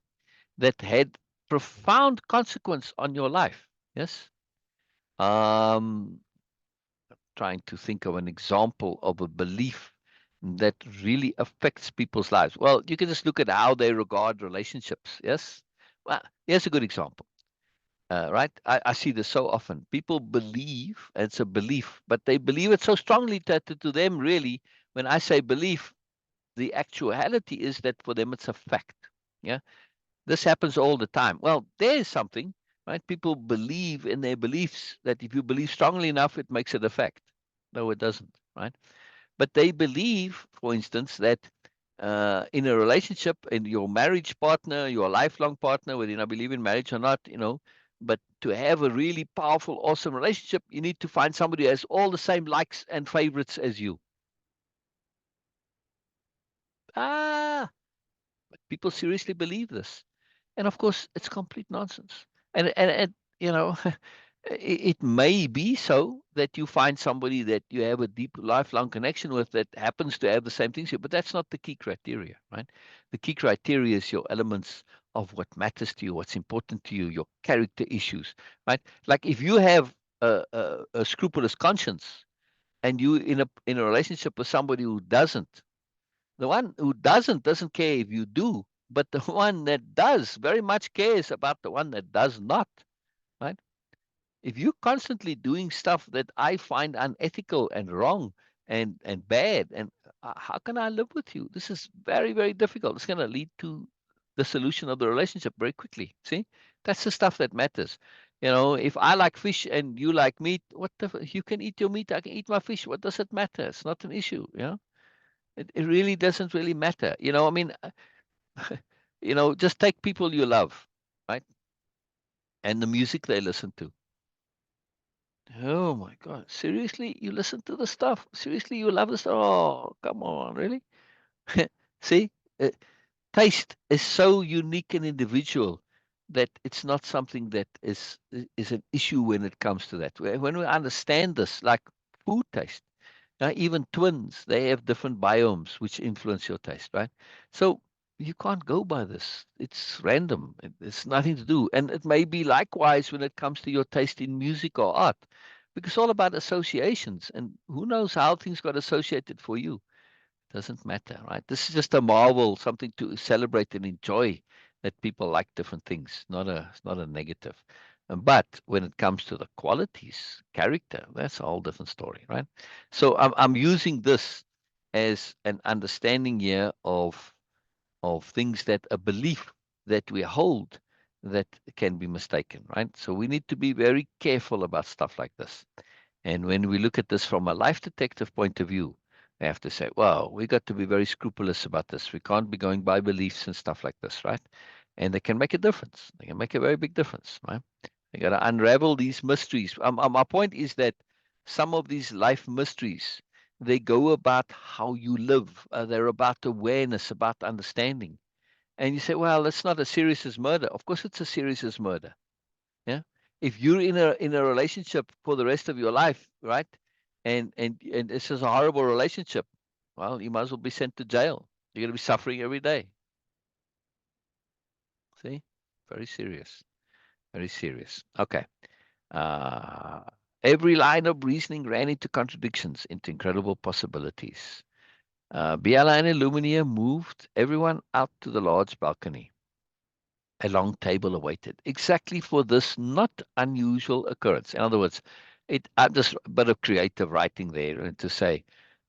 that had profound consequence on your life. Yes. Um, Trying to think of an example of a belief that really affects people's lives. Well, you can just look at how they regard relationships. Yes. Well, here's a good example. Right. I see this so often. People believe, and it's a belief, but they believe it so strongly that to them, really, when I say belief, the actuality is that for them it's a fact. Yeah. This happens all the time. Well, there's something, right? People believe in their beliefs that if you believe strongly enough, it makes it a fact. No, it doesn't, right? But they believe, for instance, that in a relationship, in your marriage partner, your lifelong partner, whether you now believe in marriage or not, but to have a really powerful, awesome relationship, you need to find somebody who has all the same likes and favorites as you. Ah, people seriously believe this. And of course, it's complete nonsense. And you know, it may be so that you find somebody that you have a deep lifelong connection with that happens to have the same things here, but that's not the key criteria, right? The key criteria is your elements of what matters to you, what's important to you, your character issues, right? Like if you have a scrupulous conscience and you in a relationship with somebody who doesn't, the one who doesn't care if you do, but the one that does very much cares about the one that does not, right? If you're constantly doing stuff that I find unethical and wrong and bad, and how can I live with you? This is very, very difficult. It's going to lead to the solution of the relationship very quickly. See, that's the stuff that matters. If I like fish and you like meat, you can eat your meat, I can eat my fish. What does it matter? It's not an issue. It really doesn't really matter. I mean, just take people you love, right? And the music they listen to. Oh my God. Seriously? You listen to the stuff? Seriously? You love the stuff? Oh, come on. Really? See? Uh, Taste is so unique and individual that it's not something that is an issue when it comes to that. When we understand this, like food taste. Now, even twins, they have different biomes which influence your taste, right? So you can't go by this. It's random. It's nothing to do. And it may be likewise when it comes to your taste in music or art, because it's all about associations. And who knows how things got associated for you? Doesn't matter, right? This is just a marvel, something to celebrate and enjoy that people like different things, not a negative. But when it comes to the qualities, character, that's a whole different story, right? So I'm using this as an understanding here of things that a belief that we hold that can be mistaken, right? So we need to be very careful about stuff like this. And when we look at this from a life detective point of view, we have to say, well, we got to be very scrupulous about this. We can't be going by beliefs and stuff like this, right? And they can make a difference. They can make a very big difference, right? You got to unravel these mysteries. My point is that some of these life mysteries, they go about how you live. They're about awareness, about understanding. And you say, well, it's not as serious as murder. Of course, it's as serious as murder. Yeah. If you're in a relationship for the rest of your life, right? And this is a horrible relationship, well, you might as well be sent to jail. You're gonna be suffering every day. See? Very serious. Very serious. Okay. Uh every line of reasoning ran into contradictions, into incredible possibilities. Biella and Illumina moved everyone out to the large balcony. A long table awaited, exactly for this not unusual occurrence. In other words, I'm just a bit of creative writing there, and to say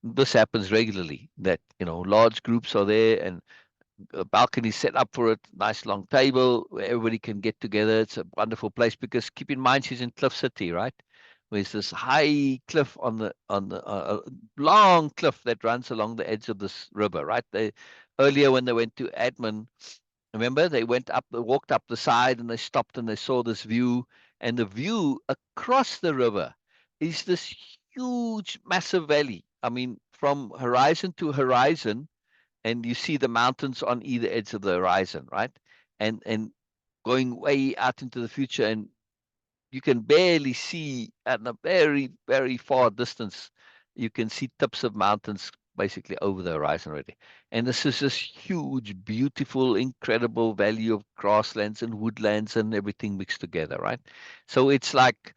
this happens regularly. That large groups are there, and a balcony set up for it, nice long table where everybody can get together. It's a wonderful place because keep in mind she's in Cliff City, right? There's this high cliff on the long cliff that runs along the edge of this river, right? They earlier when they went to Admin, remember they walked up the side, and they stopped and they saw this view, and the view across the river is this huge, massive valley. I mean, from horizon to horizon, and you see the mountains on either edge of the horizon, right? And going way out into the future, and you can barely see at a very, very far distance. You can see tips of mountains basically over the horizon already. And this is this huge, beautiful, incredible valley of grasslands and woodlands and everything mixed together, right? So it's like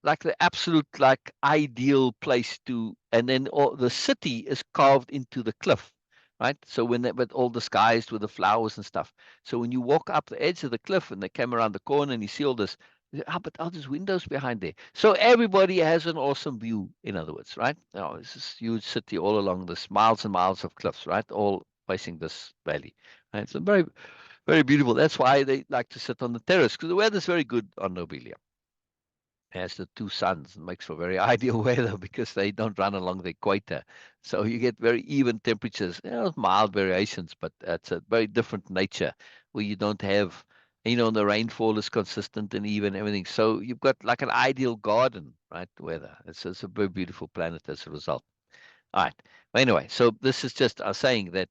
the absolute like ideal place to, and then all the city is carved into the cliff, right? So when they, but all disguised with the flowers and stuff. So when you walk up the edge of the cliff and they come around the corner and you see all this, but all these windows behind there, so everybody has an awesome view, in other words, right? Now it's this huge city all along this miles and miles of cliffs, right, all facing this valley, right? So very, very beautiful. That's why they like to sit on the terrace, because the weather's very good on Nobelia. Has the two suns, and makes for very ideal weather because they don't run along the equator. So you get very even temperatures, mild variations, but it's a very different nature where you don't have, the rainfall is consistent and even everything. So you've got like an ideal garden, right? Weather. It's a very beautiful planet as a result. All right. Well, anyway, so this is just saying that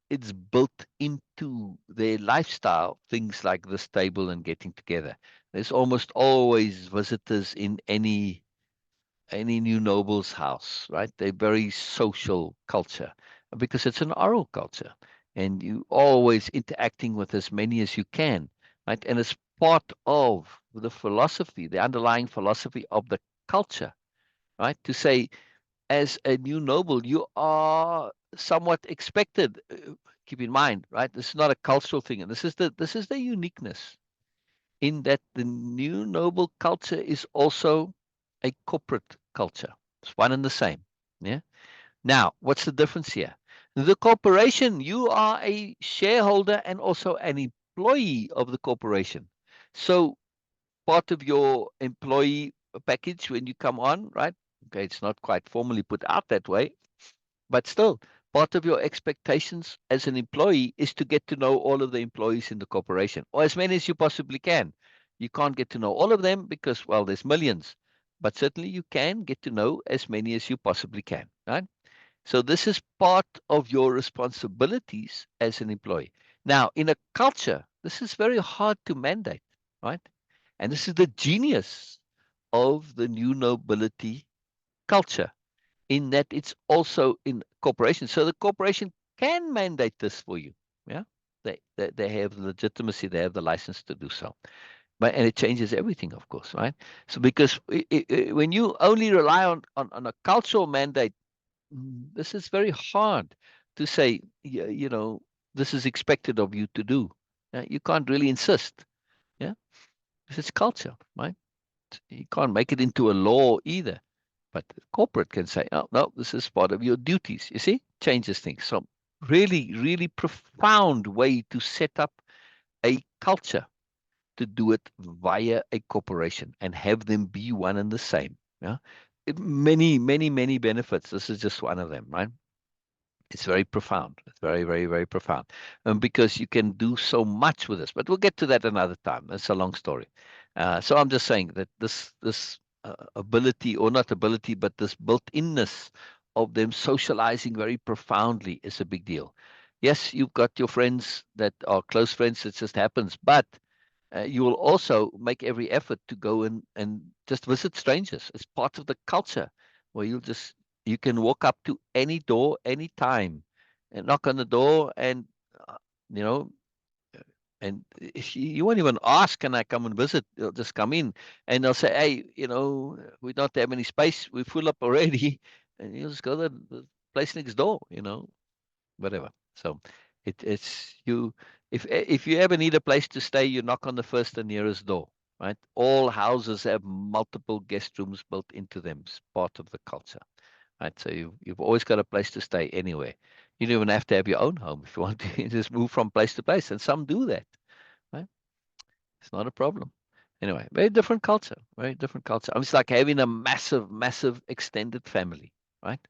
it's built into their lifestyle, things like this table and getting together. There's almost always visitors in any new noble's house, right? They're very social culture because it's an oral culture, and you always interacting with as many as you can, right? And it's part of the philosophy, the underlying philosophy of the culture, right? To say, as a new noble, you are somewhat expected. Keep in mind, right? This is not a cultural thing, and this is the uniqueness in that the new noble culture is also a corporate culture. It's one and the same. Yeah. Now, what's the difference here? The corporation, you are a shareholder and also an employee of the corporation. So part of your employee package when you come on, right? Okay, it's not quite formally put out that way, but still, part of your expectations as an employee is to get to know all of the employees in the corporation, or as many as you possibly can. You can't get to know all of them because, well, there's millions, but certainly you can get to know as many as you possibly can, right? So this is part of your responsibilities as an employee. Now, in a culture, this is very hard to mandate, right? And this is the genius of the new nobility culture, in that it's also in corporations. So the corporation can mandate this for you. Yeah. They have the legitimacy, they have the license to do so. But and it changes everything, of course, right? So because when you only rely on a cultural mandate, this is very hard to say, this is expected of you to do. You can't really insist. Yeah. Because it's culture, right? You can't make it into a law either. But the corporate can say, oh, no, this is part of your duties. You see, changes things. So really, really profound way to set up a culture to do it via a corporation and have them be one and the same. Yeah. Many, many, many benefits. This is just one of them, right? It's very profound. It's very, very, very profound. Because you can do so much with this. But we'll get to that another time. That's a long story. So I'm just saying that this ability, or not ability, but this built-inness of them socializing very profoundly is a big deal. Yes, you've got your friends that are close friends. It just happens. But you will also make every effort to go and just visit strangers. It's part of the culture where you can walk up to any door anytime and knock on the door, and uh, you know and if you won't even ask, can I come and visit? They'll just come in, and they'll say, hey, we don't have any space, we full up already. And you just go to the place next door, whatever. So it's you. If you ever need a place to stay, you knock on the first and nearest door, right? All houses have multiple guest rooms built into them. It's part of the culture, right? So you've always got a place to stay anywhere. You don't even have to have your own home if you want to. You just move from place to place, and some do that, right? It's not a problem. Anyway, very different culture. Very different culture. I mean, it's like having a massive, massive extended family, right?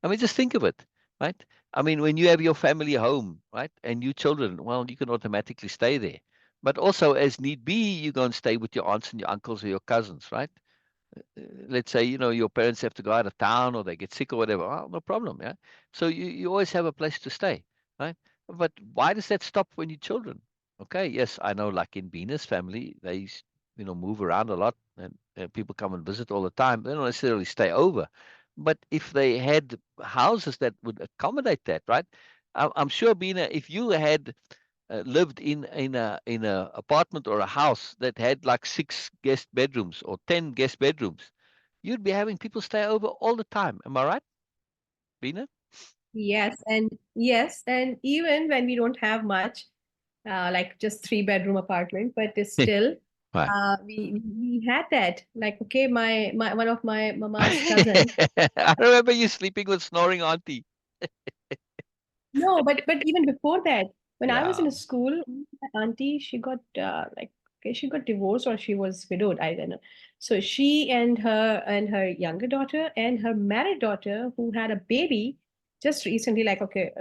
I mean, just think of it, right? I mean, when you have your family home, right, and you children, well, you can automatically stay there. But also, as need be, you go and stay with your aunts and your uncles or your cousins, right? Let's say, your parents have to go out of town or they get sick or whatever. Oh, no problem, yeah. So you always have a place to stay, right? But why does that stop when you're children? Okay, yes, I know, like in Beena's family, they, move around a lot, and people come and visit all the time. They don't necessarily stay over. But if they had houses that would accommodate that, right? I'm sure, Beena, if you had lived in a apartment or a house that had like 6 guest bedrooms or 10 guest bedrooms, you'd be having people stay over all the time. Am I right, Beena? Yes, and even when we don't have much, like just 3 bedroom apartment, but it's still Right. we had that. Like, okay, my one of my mama's cousin. I remember you sleeping with snoring auntie. No, but even before that, when I was Yeah. in school, my auntie, she got like, okay, she got divorced or she was widowed, I don't know. So she and her younger daughter and her married daughter who had a baby just recently, like, okay,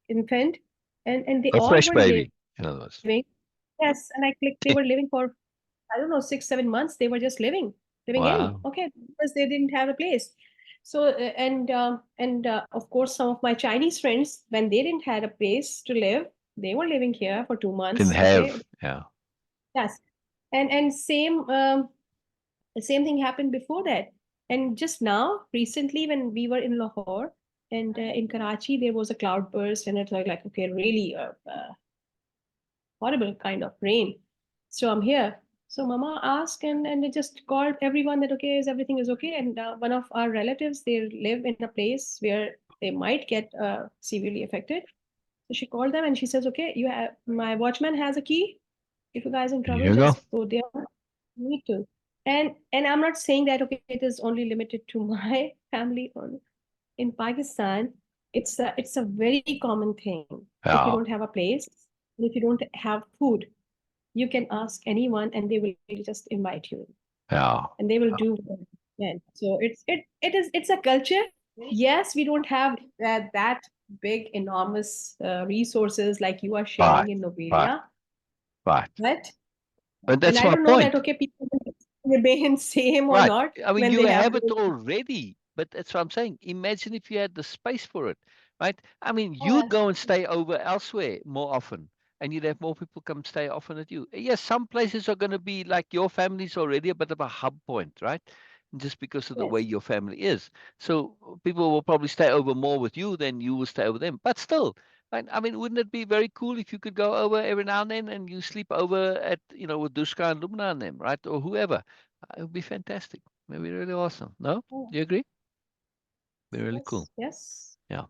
infant, and they A all fresh were baby, living. in other words. Yes, and like they were living for, I don't know, 6, 7 months. They were just living in. Wow. Okay, because they didn't have a place. So and of course, some of my Chinese friends, when they didn't had a place to live, they were living here for two Didn't months. Okay, have. Yeah. yes, and same the same thing happened before that. And just now, recently, when we were in Lahore and in Karachi, there was a cloudburst, and it's like okay, really horrible kind of rain. So I'm here. So Mama asked, and they just called everyone that okay, is everything is okay. And one of our relatives, they live in a place where they might get severely affected. So she called them and she says, okay, you have my watchman has a key. If you guys in There trouble, you go. just go there. You need to. And I'm not saying that okay, it is only limited to my family. In Pakistan, it's a very common thing. If you Yeah. don't have a place, if you don't have food, you can ask anyone and they will just invite you Yeah. and they will do what they can. So it's a culture. Yes, we don't have that big enormous resources like you are Right. sharing in Right. Nobelia, Right. but And and that's I my don't know that point. okay people remain same or Right. not I mean, when you they have have it already, but that's what I'm saying. Imagine if you had the space for it, right? I mean, you'd yes, go and stay over elsewhere more often, and you'd have more people come stay often at you. Yes, some places are going to be like your family's already a bit of a hub point, right? Just because of the way yes, your family is. So people will probably stay over more with you than you will stay over them. But still, right? I mean, wouldn't it be very cool if you could go over every now and then and you sleep over at, with Dushka and Lumna and them, right? Or whoever. It would be fantastic. Maybe really awesome. No? oh, Do you agree? Be really cool. yes, yes, Yeah.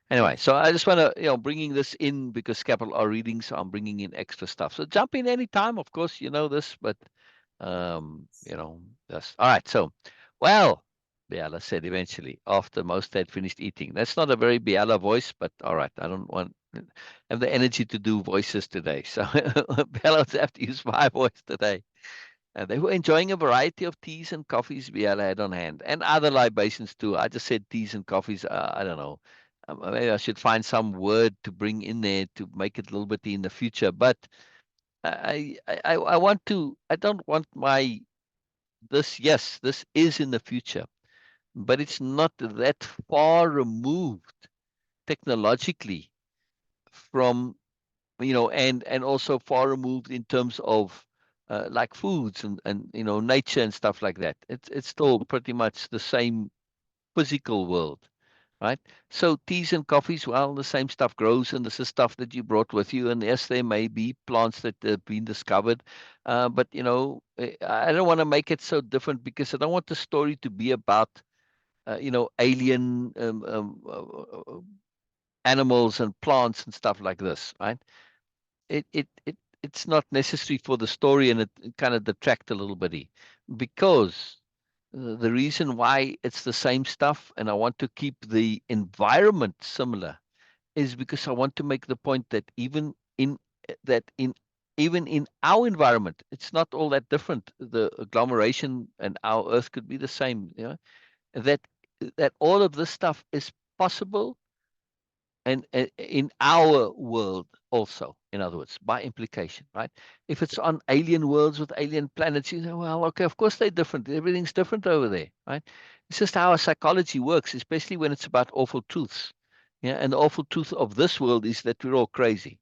Anyway, so yes. I just want to, bringing this in because capital R reading, so I'm bringing in extra stuff. So jump in anytime, of course, you know this, but, that's all right. So, well, Biella said eventually after most had finished eating. That's not a very Biella voice, but all right. I don't want have the energy to do voices today. So Biella have to use my voice today. They were enjoying a variety of teas and coffees Biella had on hand, and other libations too. I just said teas and coffees. I don't know. Maybe I should find some word to bring in there to make it a little bit in the future. But I want to. I don't want my this. Yes, this is in the future, but it's not that far removed technologically from, and also far removed in terms of like foods and nature and stuff like that. It's still pretty much the same physical world, right? So teas and coffees, well, the same stuff grows, and this is stuff that you brought with you. And yes, there may be plants that have been discovered, but I don't want to make it so different because I don't want the story to be about alien animals and plants and stuff like this, right? It's not necessary for the story, and it kind of detract a little bit because the reason why it's the same stuff and I want to keep the environment similar is because I want to make the point that that in even in our environment, it's not all that different. The agglomeration and our Earth could be the same, that all of this stuff is possible and in our world also, in other words, by implication, right? If it's on alien worlds with alien planets, you say, well, okay, of course they're different. Everything's different over there, right? It's just how our psychology works, especially when it's about awful truths. Yeah, and the awful truth of this world is that we're all crazy,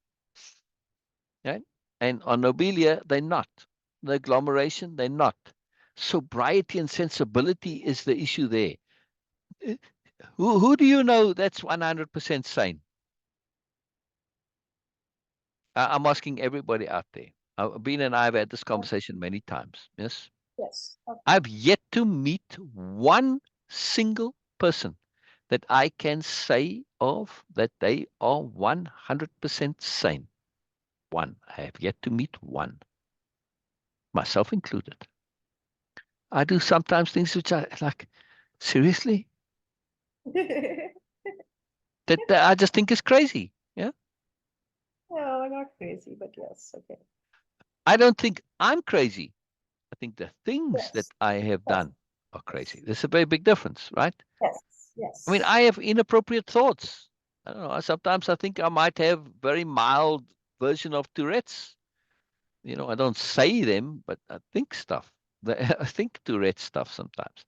right? And on Nobelia, they're not. The agglomeration, they're not. Sobriety and sensibility is the issue there. Uh, who do you know that's 100% sane? I'm asking everybody out there. Beena and I have had this conversation many times. Yes. Yes. Okay. I've yet to meet one single person that I can say of that they are 100% sane. One. I have yet to meet one, myself included. I do sometimes things which I like, seriously? That I just think is crazy. Yeah. No, not crazy, but yes. Okay. I don't think I'm crazy. I think the things that Yes. I have Yes. done are crazy. Yes. There's a very big difference, right? Yes. I mean, Yes. I have inappropriate thoughts. I don't know. Sometimes I think I might have very mild version of Tourette's. I don't say them, but I think stuff. I think Tourette stuff sometimes.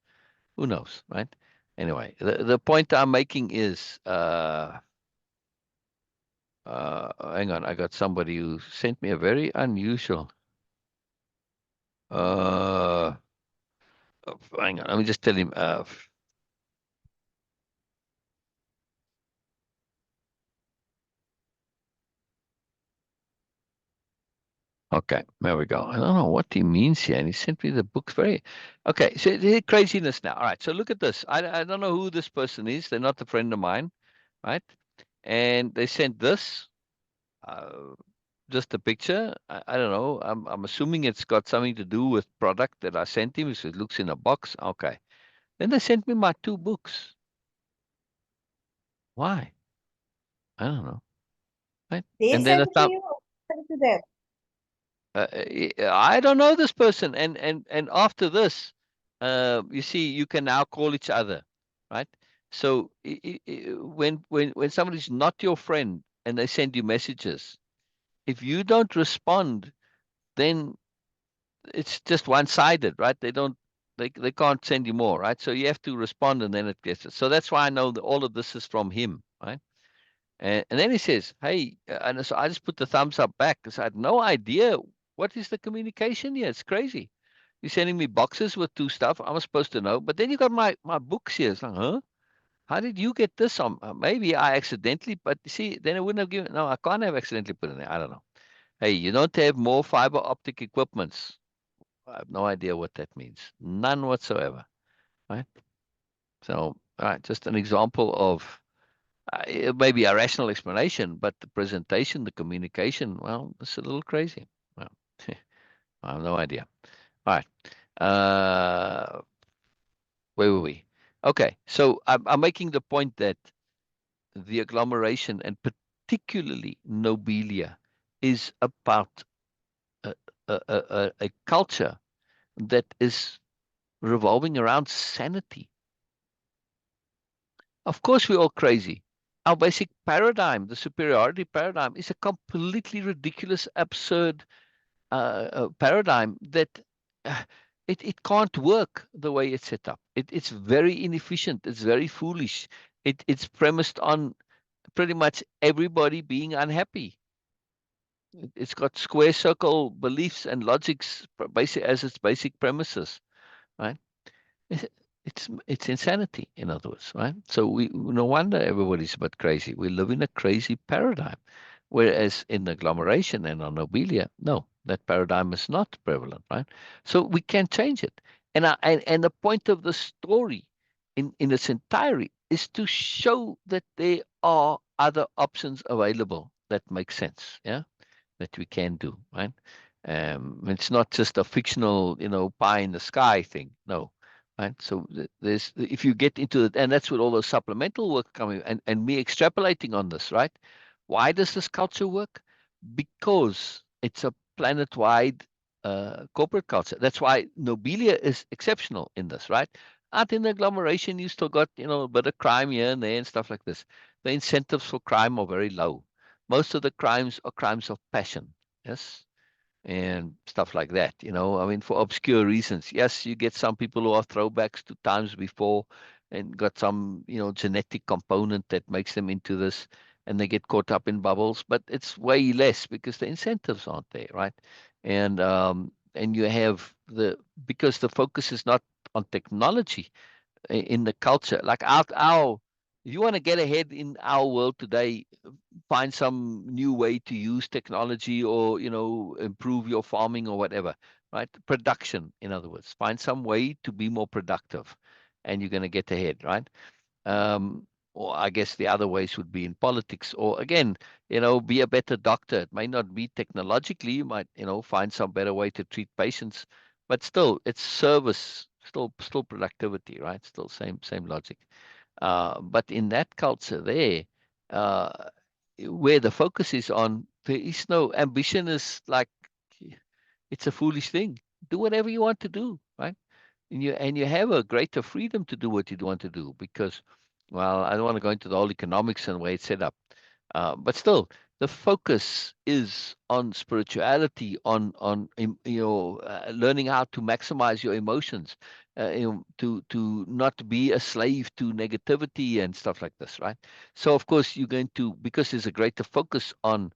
Who knows, right? Anyway, the point I'm making is, hang on, I got somebody who sent me a very unusual. Uh, Hang on, let me just tell him. Okay, there we go. I don't know what he means here. And he sent me the books very. Okay, so the craziness now. All right, so look at this. I don't know who this person is. They're not a friend of mine, right? And they sent this, uh, just a picture. I don't know. I'm assuming it's got something to do with product that I sent him. So it looks in a box. Okay. Then they sent me my two books. Why? I don't know. Right? They And then sent I it to thought, you. Sent it to them. I don't know this person. And after this, you see, you can now call each other, right? So when somebody's not your friend and they send you messages, if you don't respond, then it's just one-sided, right? They can't send you more, right? So you have to respond, and then it gets it. So that's why I know that all of this is from him, right? And then he says, "Hey," and so I just put the thumbs up back because I had no idea what is the communication here. It's crazy. You're sending me boxes with two stuff. I'm supposed to know, but then you got my books here. It's like, huh? How did you get this on? Maybe I accidentally, but you see, then I wouldn't have given. No, I can't have accidentally put it in there. I don't know. Hey, you don't have more fiber optic equipments. I have no idea what that means. None whatsoever. Right. So, all right, just an example of it may be a rational explanation, but the presentation, the communication, well, it's a little crazy. Well, I have no idea. All right. Uh, where were we? Okay. So I'm making the point that the agglomeration and particularly Nobelia, is about a, a culture that is revolving around sanity. Of course, we're all crazy. Our basic paradigm, the superiority paradigm, is a completely ridiculous, absurd paradigm that uh, it can't work the way it's set up. It's very inefficient. It's very foolish. It's premised on pretty much everybody being unhappy. It's got square circle beliefs and logics basic as its basic premises, right? It's it's insanity, in other words, right? So we no wonder everybody's a bit crazy. We live in a crazy paradigm, whereas in agglomeration and on Nobelia, no, that paradigm is not prevalent, right? So we can change it, and the point of the story, in its entirety, is to show that there are other options available that make sense, yeah, that we can do, right? It's not just a fictional, pie in the sky thing. No, right? So there's if you get into it, and that's what all those supplemental work coming and me extrapolating on this, right? Why does this culture work? Because it's a planet-wide corporate culture. That's why Nobelia is exceptional in this, right? Out in the agglomeration, you still got a bit of crime here and there and stuff like this. The incentives for crime are very low. Most of the crimes are crimes of passion, yes, and stuff like that. I mean, for obscure reasons. Yes, you get some people who are throwbacks to times before and got some, genetic component that makes them into this, and they get caught up in bubbles, but it's way less because the incentives aren't there, right? And you have because the focus is not on technology in the culture. Like you want to get ahead in our world today, find some new way to use technology or, improve your farming or whatever, right? Production, in other words, find some way to be more productive and you're going to get ahead, right? Um, or I guess the other ways would be in politics, or again, be a better doctor. It may not be technologically, you might, find some better way to treat patients, but still, it's service, still productivity, right? Still same logic. But in that culture there, uh, where the focus is on, there is no ambition. Is like it's a foolish thing. Do whatever you want to do, right? And you have a greater freedom to do what you want to do because, well, I don't want to go into the whole economics and way it's set up, but still, the focus is on spirituality, on learning how to maximize your emotions, to not be a slave to negativity and stuff like this, right? So of course you're going to, because there's a greater focus on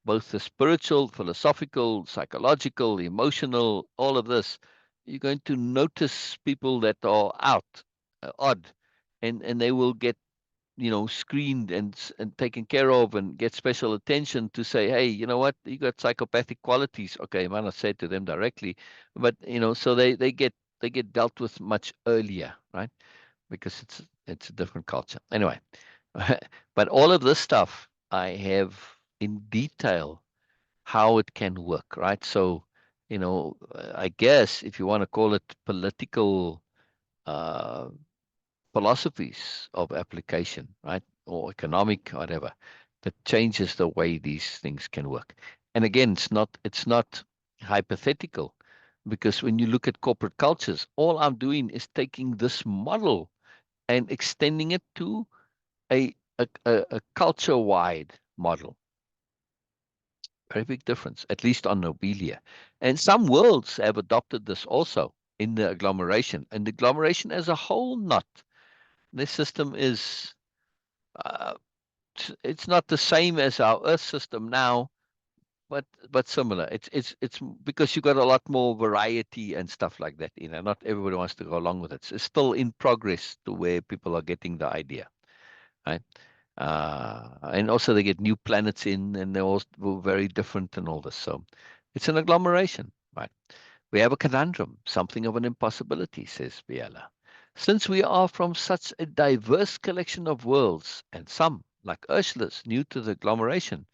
both the spiritual, philosophical, psychological, emotional, all of this, you're going to notice people that are odd, and they will get screened and taken care of and get special attention to say, hey, you know what, you got psychopathic qualities. Okay, I might not say it to them directly, but so they get dealt with much earlier, right? Because it's a different culture. Anyway, but all of this stuff I have in detail how it can work, right? So, I guess if you want to call it political uh, philosophies of application, right? Or economic, whatever, that changes the way these things can work. And again, it's not hypothetical because when you look at corporate cultures, all I'm doing is taking this model and extending it to a culture-wide model. Very big difference, at least on Nobelia. And some worlds have adopted this also in the agglomeration. And the agglomeration as a whole, not. This system is, uh, it's not the same as our Earth system now, but similar. It's because you got a lot more variety and stuff like that. Not everybody wants to go along with it. It's still in progress to where people are getting the idea, right? And also they get new planets in, and they're all very different and all this. So it's an agglomeration, right? We have a conundrum, something of an impossibility, says Biella. Since we are from such a diverse collection of worlds, and some, like Ursula's, new to the agglomeration,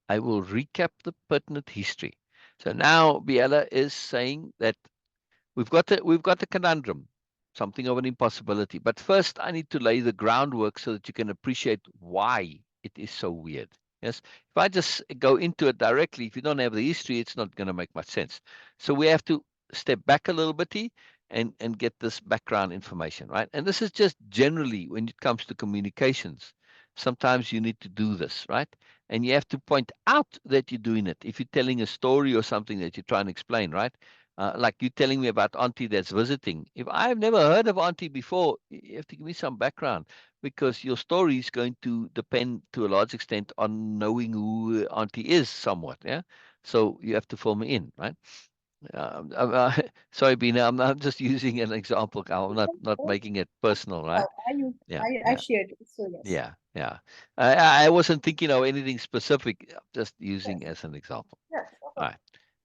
I will recap the pertinent history. So now Biella is saying that we've got the conundrum, something of an impossibility. But first, I need to lay the groundwork so that you can appreciate why it is so weird. Yes. If I just go into it directly, if you don't have the history, it's not going to make much sense. So we have to step back a little bit and get this background information, right? And this is just generally when it comes to communications. Sometimes you need to do this, right? And you have to point out that you're doing it. If you're telling a story or something that you're trying to explain, right? Like you telling me about Auntie that's visiting. If I've never heard of Auntie before, you have to give me some background because your story is going to depend to a large extent on knowing who Auntie is somewhat. Yeah. So you have to fill me in, right? Sorry, Beena, I'm just using an example. I'm not making it personal, right? Yeah, I yeah, shared it. So yes. yeah, yeah. I wasn't thinking of anything specific, just using Yes. as an example. Yes. All right.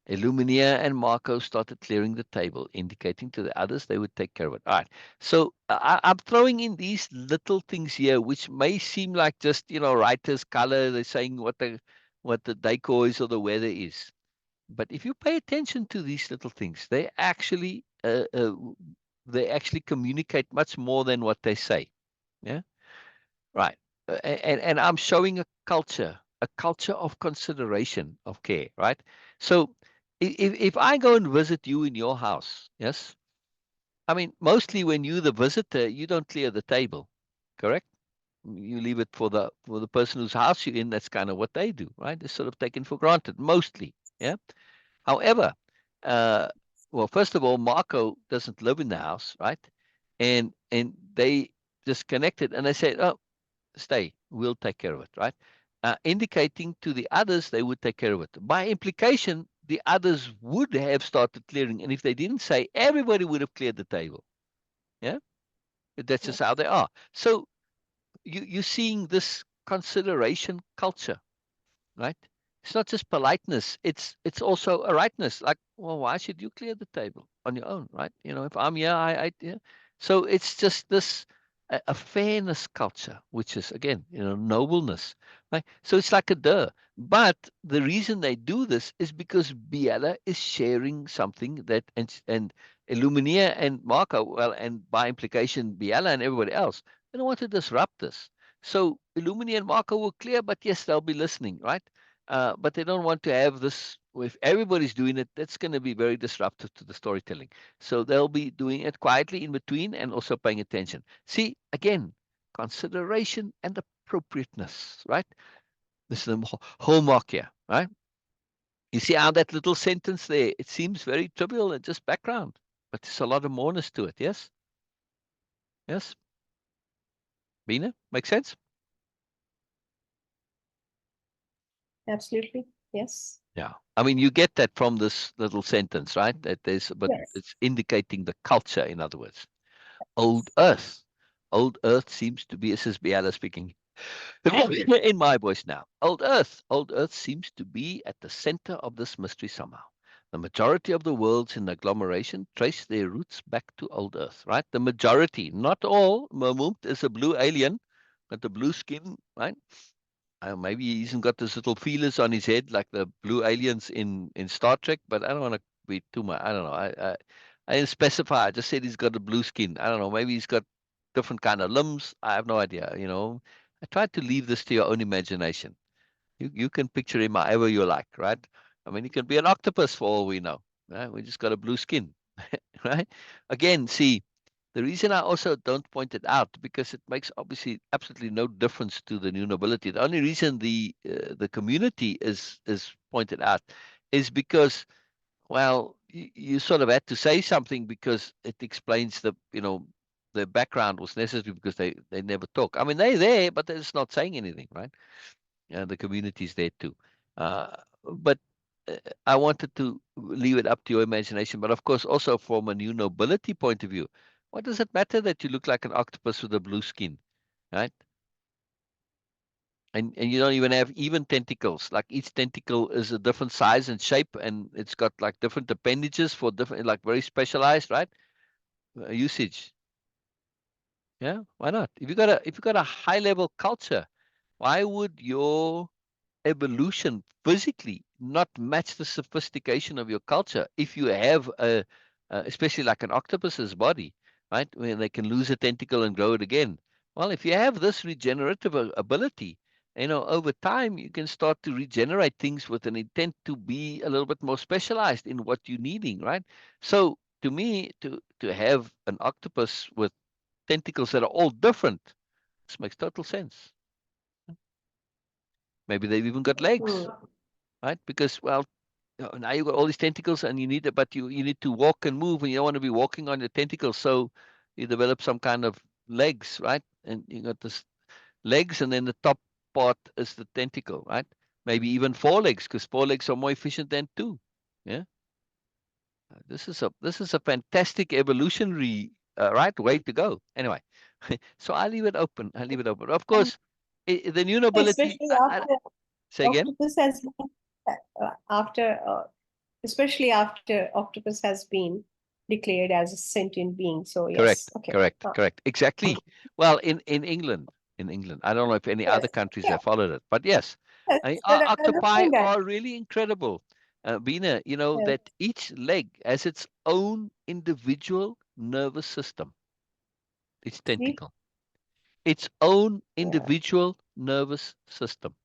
Illuminia and Marco started clearing the table, indicating to the others they would take care of it. All right. So I'm throwing in these little things here, which may seem like just writer's color. They're saying what the decor is or the weather is. But if you pay attention to these little things, they actually communicate much more than what they say. Yeah. Right. And I'm showing a culture of consideration, of care, right? So if I go and visit you in your house, yes, I mean, mostly when you're the visitor, you don't clear the table, correct? You leave it for the person whose house you're in. That's kind of what they do, right? It's sort of taken for granted, mostly. Yeah. However, uh, well, first of all, Marco doesn't live in the house, right? And they just connected, and they said, "Oh, stay, we'll take care of it," right? Indicating to the others they would take care of it. By implication, the others would have started clearing, and if they didn't say, everybody would have cleared the table. Yeah, that's just how Yes. they are. So you're seeing this consideration culture, right? It's not just politeness; it's also a rightness. Like, well, why should you clear the table on your own, right? If I'm here, yeah. So it's just this a fairness culture, which is again, nobleness, right? So it's like a duh. But the reason they do this is because Biella is sharing something that and Illuminia and Marco, well, and by implication Biella and everybody else, they don't want to disrupt this. So Illumini and Marco were clear, but yes, they'll be listening, right? But they don't want to have this. If everybody's doing it, that's going to be very disruptive to the storytelling. So they'll be doing it quietly in between and also paying attention. See, again, consideration and appropriateness, right? This is the hallmark here, right? You see how that little sentence there, it seems very trivial and just background, but there's a lot of moreness to it. Yes? Yes? Bina, make sense? Absolutely. Yes. Yeah. I mean, you get that from this little sentence, right? That but Yes. it's indicating the culture, in other words. Old Earth. Old Earth seems to be, this is Biella speaking in my voice now. Old Earth seems to be at the center of this mystery somehow. The majority of the worlds in the agglomeration trace their roots back to Old Earth, right? The majority, not all. Mermut is a blue alien, got the blue skin, right? Maybe he hasn't got those little feelers on his head like the blue aliens in Star Trek, but I don't want to be too much. I don't know. I didn't specify. I just said he's got a blue skin. I don't know. Maybe he's got different kind of limbs. I have no idea. I tried to leave this to your own imagination. You can picture him however you like, right? I mean, he can be an octopus for all we know. Right? We just got a blue skin, right? Again, see, the reason I also don't point it out because it makes obviously absolutely no difference to the new nobility. The only reason the community is pointed out is because, well, you sort of had to say something because it explains the background was necessary because they never talk. I mean, they're there, but they're just not saying anything, right? The community is there too. Uh, but I wanted to leave it up to your imagination. But of course, also from a new nobility point of view, what does it matter that you look like an octopus with a blue skin, right? And you don't even have even tentacles. Like each tentacle is a different size and shape, and it's got like different appendages for different, like very specialized, right? Usage. Yeah, why not? If you got a high level culture, why would your evolution physically not match the sophistication of your culture if you have especially like an octopus's body, right, where they can lose a tentacle and grow it again? Well, if you have this regenerative ability, Over time, you can start to regenerate things with an intent to be a little bit more specialized in what you're needing, right? So to me, to have an octopus with tentacles that are all different, this makes total sense. Maybe they've even got legs, Hmm. right? Because, well, now you've got all these tentacles and you need it, but you need to walk and move and you don't want to be walking on your tentacles. So you develop some kind of legs, right? And you got this legs, and then the top part is the tentacle, right? Maybe even four legs, because four legs are more efficient than two. Yeah, this is a fantastic evolutionary right way to go. Anyway, so I leave it open. I leave it open. Of And course, the new nobility. especially I after say again. octopus has been, after especially after octopus has been declared as a sentient being. So yes, Correct, okay. correct, correct. Exactly. Well, in England, I don't know if any Yes, other countries yeah, have followed it, but yes, yes. I'm just octopi saying that. are really incredible. Bina, Yes. that each leg has its own individual nervous system, its See? tentacle, its own Yeah. individual nervous system,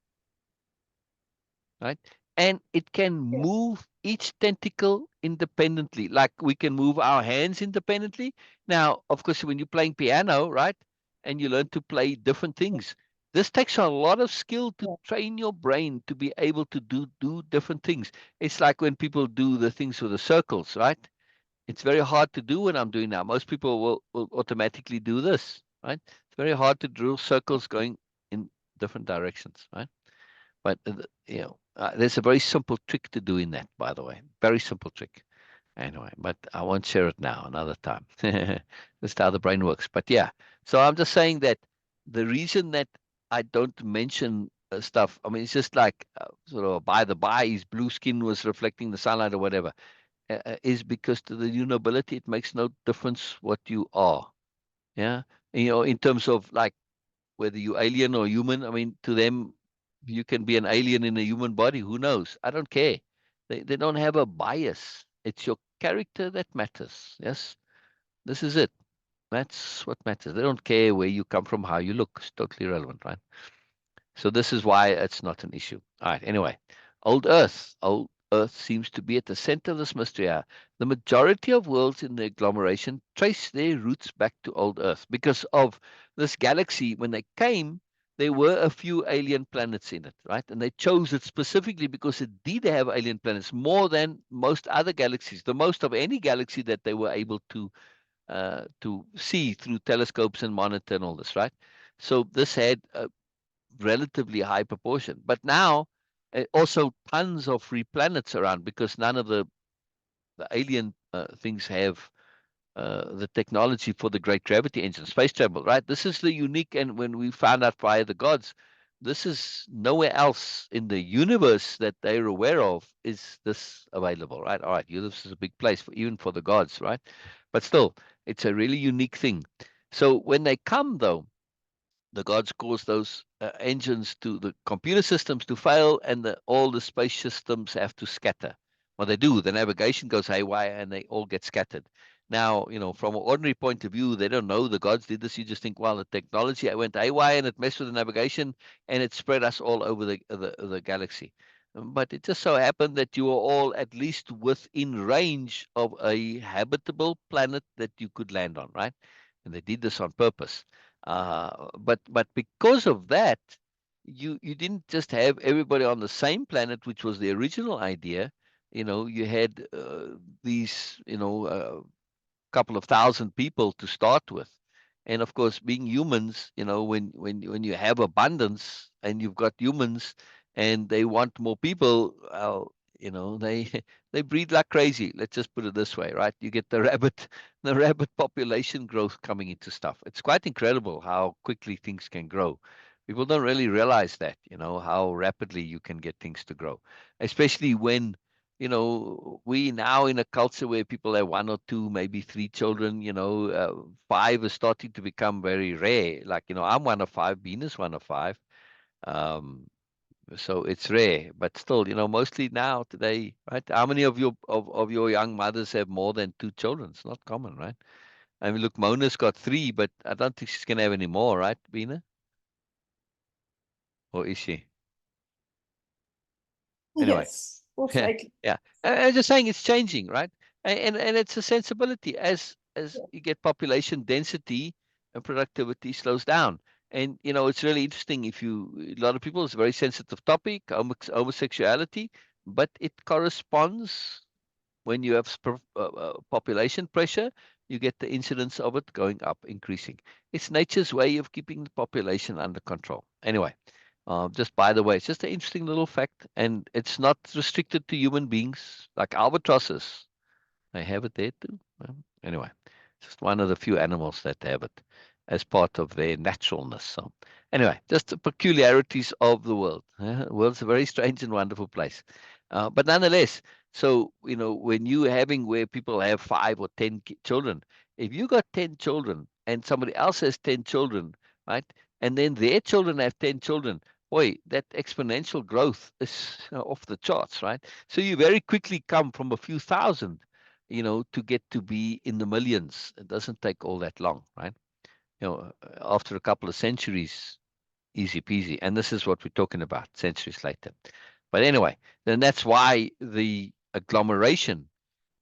right? And it can Yes. move each tentacle independently, like we can move our hands independently. Now, of course, when you're playing piano, right, and you learn to play different things, this takes a lot of skill to Yeah. train your brain to be able to do different things. It's like when people do the things with the circles, right? It's very hard to do what I'm doing now. Most people will automatically do this, right? It's very hard to draw circles going in different directions, right? But there's a very simple trick to doing that, by the way. Very simple trick. Anyway, but I won't share it now. Another time. That's how the brain works. But yeah, so I'm just saying that the reason that I don't mention stuff, I mean, it's just like sort of by the by, his blue skin was reflecting the sunlight or whatever, is because to the new nobility, it makes no difference what you are. Yeah, in terms of like whether you alien or human. I mean, to them, you can be an alien in a human body. Who knows? I don't care. They don't have a bias. It's your character that matters. Yes, this is it. That's what matters. They don't care where you come from, how you look. It's totally irrelevant, right? So this is why it's not an issue. All right. Anyway, Old Earth seems to be at the center of this mystery. The majority of worlds in the agglomeration trace their roots back to old Earth because of this galaxy. When they came, there were a few alien planets in it, right? And they chose it specifically because it did have alien planets more than most other galaxies, the most of any galaxy that they were able to see through telescopes and monitor and all this, right? So this had relatively high proportion. But now, also tons of free planets around because none of the alien things have the technology for the great gravity engine, space travel, right? This is the unique, and when we found out via the gods, this is nowhere else in the universe that they're aware of is this available, right? All right, universe is a big place for even for the gods, right? But still, it's a really unique thing. So when they come, though, the gods cause those engines to the computer systems to fail, and all the space systems have to scatter. Well, they do. The navigation goes haywire, and they all get scattered. Now, from an ordinary point of view, they don't know the gods did this. You just think, well, the technology went haywire and it messed with the navigation, and it spread us all over the galaxy. But it just so happened that you were all at least within range of a habitable planet that you could land on, right? And they did this on purpose. But because of that, you didn't just have everybody on the same planet, which was the original idea. You had these, couple of thousand people to start with. And of course, being humans, when you have abundance and you've got humans and they want more people, well, they they breed like crazy. Let's just put it this way, right? You get the rabbit, the rabbit population growth coming into stuff. It's quite incredible how quickly things can grow. People don't really realize that, how rapidly you can get things to grow, especially when we now in a culture where people have one or two, maybe three children, five is starting to become very rare. Like, I'm one of five, Beena's one of five. Um, so it's rare, but still, mostly now today, right? How many of your young mothers have more than two children? It's not common, right? I mean, look, Mona's got three, but I don't think she's gonna have any more, right, Beena? or is she? Anyway, Yes, most yeah, likely. yeah. I'm just saying it's changing, right? And it's a sensibility as Yeah. you get population density and productivity slows down. And it's really interesting. If a lot of people, it's a very sensitive topic, homosexuality, but it corresponds when you have population pressure, you get the incidence of it going up, increasing. It's nature's way of keeping the population under control. Anyway, just by the way, it's just an interesting little fact, and it's not restricted to human beings like albatrosses. They have it there too. Anyway, just one of the few animals that have it as part of their naturalness. So, anyway, just the peculiarities of the world. The world's a very strange and wonderful place. But nonetheless, so, when you having where people have 5 or 10 children, if you got 10 children and somebody else has 10 children, right? And then their children have 10 children, boy, that exponential growth is off the charts, right? So you very quickly come from a few thousand to get to be in the millions. It doesn't take all that long, right? After a couple of centuries, easy peasy. And this is what we're talking about centuries later. But anyway, then that's why the agglomeration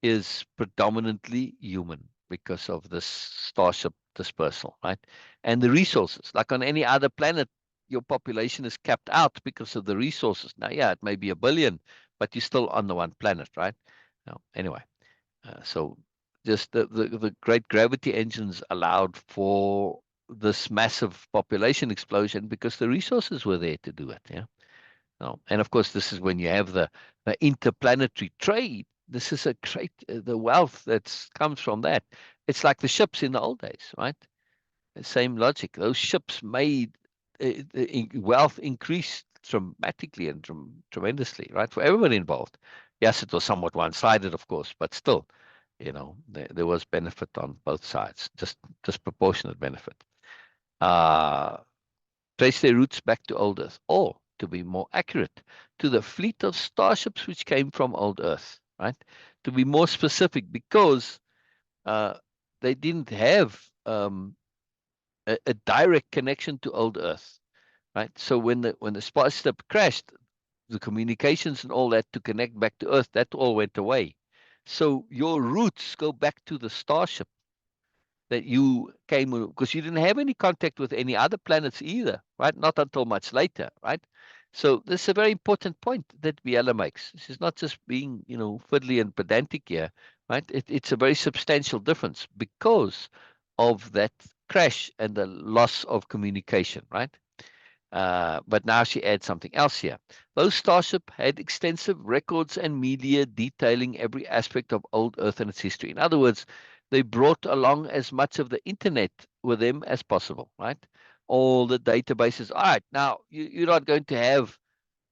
is predominantly human because of this starship dispersal, right? And the resources, like on any other planet, your population is capped out because of the resources. Now, yeah, it may be a billion, but you're still on the one planet, right? Now, anyway. So just the great gravity engines allowed for this massive population explosion because the resources were there to do it. Yeah. And of course, this is when you have the interplanetary trade. This is a great, the wealth that comes from that. It's like the ships in the old days, right? The same logic. Those ships made the wealth increased dramatically and tremendously, right? For everybody involved. Yes, it was somewhat one-sided, of course, but still, there was benefit on both sides, just disproportionate benefit. Uh, Trace their roots back to old Earth, or to be more accurate, to the fleet of starships which came from old Earth, right? To be more specific, because uh, they didn't have a direct connection to old Earth, right? So when the spaceship crashed, the communications and all that to connect back to Earth, that all went away. So your roots go back to the starship that you came with, because you didn't have any contact with any other planets either, right? Not until much later, right? So this is a very important point that Biella makes. This is not just being, fiddly and pedantic here, right? It's a very substantial difference because of that crash and the loss of communication, right? But now she adds something else here. Those Starship had extensive records and media detailing every aspect of old Earth and its history. In other words, they brought along as much of the internet with them as possible, right? All the databases. All right, now you're not going to have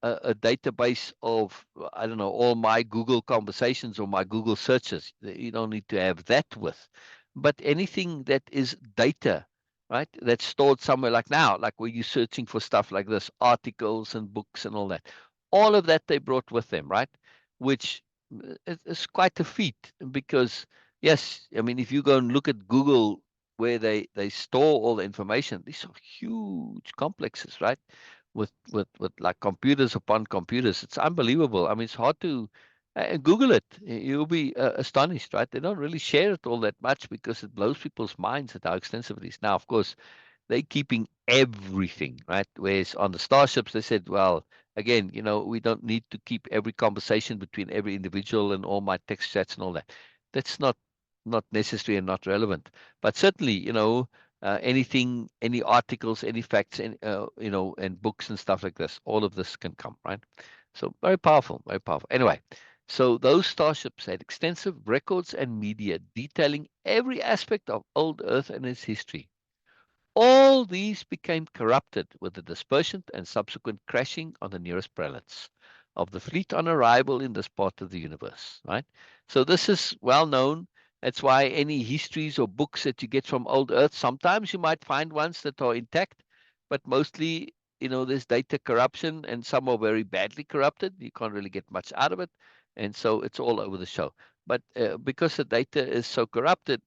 a database of, I don't know, all my Google conversations or my Google searches. You don't need to have that with. But anything that is data, right, that's stored somewhere, like now, like where you're searching for stuff like this, articles and books and all that. All of that they brought with them, right? Which is quite a feat because, yes, I mean, if you go and look at Google where they store all the information, these are huge complexes, right? With like computers upon computers. It's unbelievable. I mean, it's hard to Google it. You'll be astonished, right? They don't really share it all that much because it blows people's minds at how extensive it is. Now, of course, they're keeping everything, right? Whereas on the starships, they said, well, again, we don't need to keep every conversation between every individual and all my text chats and all that. That's not necessary and not relevant. But certainly, anything, any articles, any facts, and books and stuff like this, all of this can come, right? So very powerful, very powerful. Anyway, so those starships had extensive records and media detailing every aspect of old Earth and its history. All these became corrupted with the dispersion and subsequent crashing on the nearest planets of the fleet on arrival in this part of the universe, right? So this is well known. That's why any histories or books that you get from old Earth, sometimes you might find ones that are intact, but mostly, there's data corruption and some are very badly corrupted. You can't really get much out of it. And so it's all over the show. But because the data is so corrupted,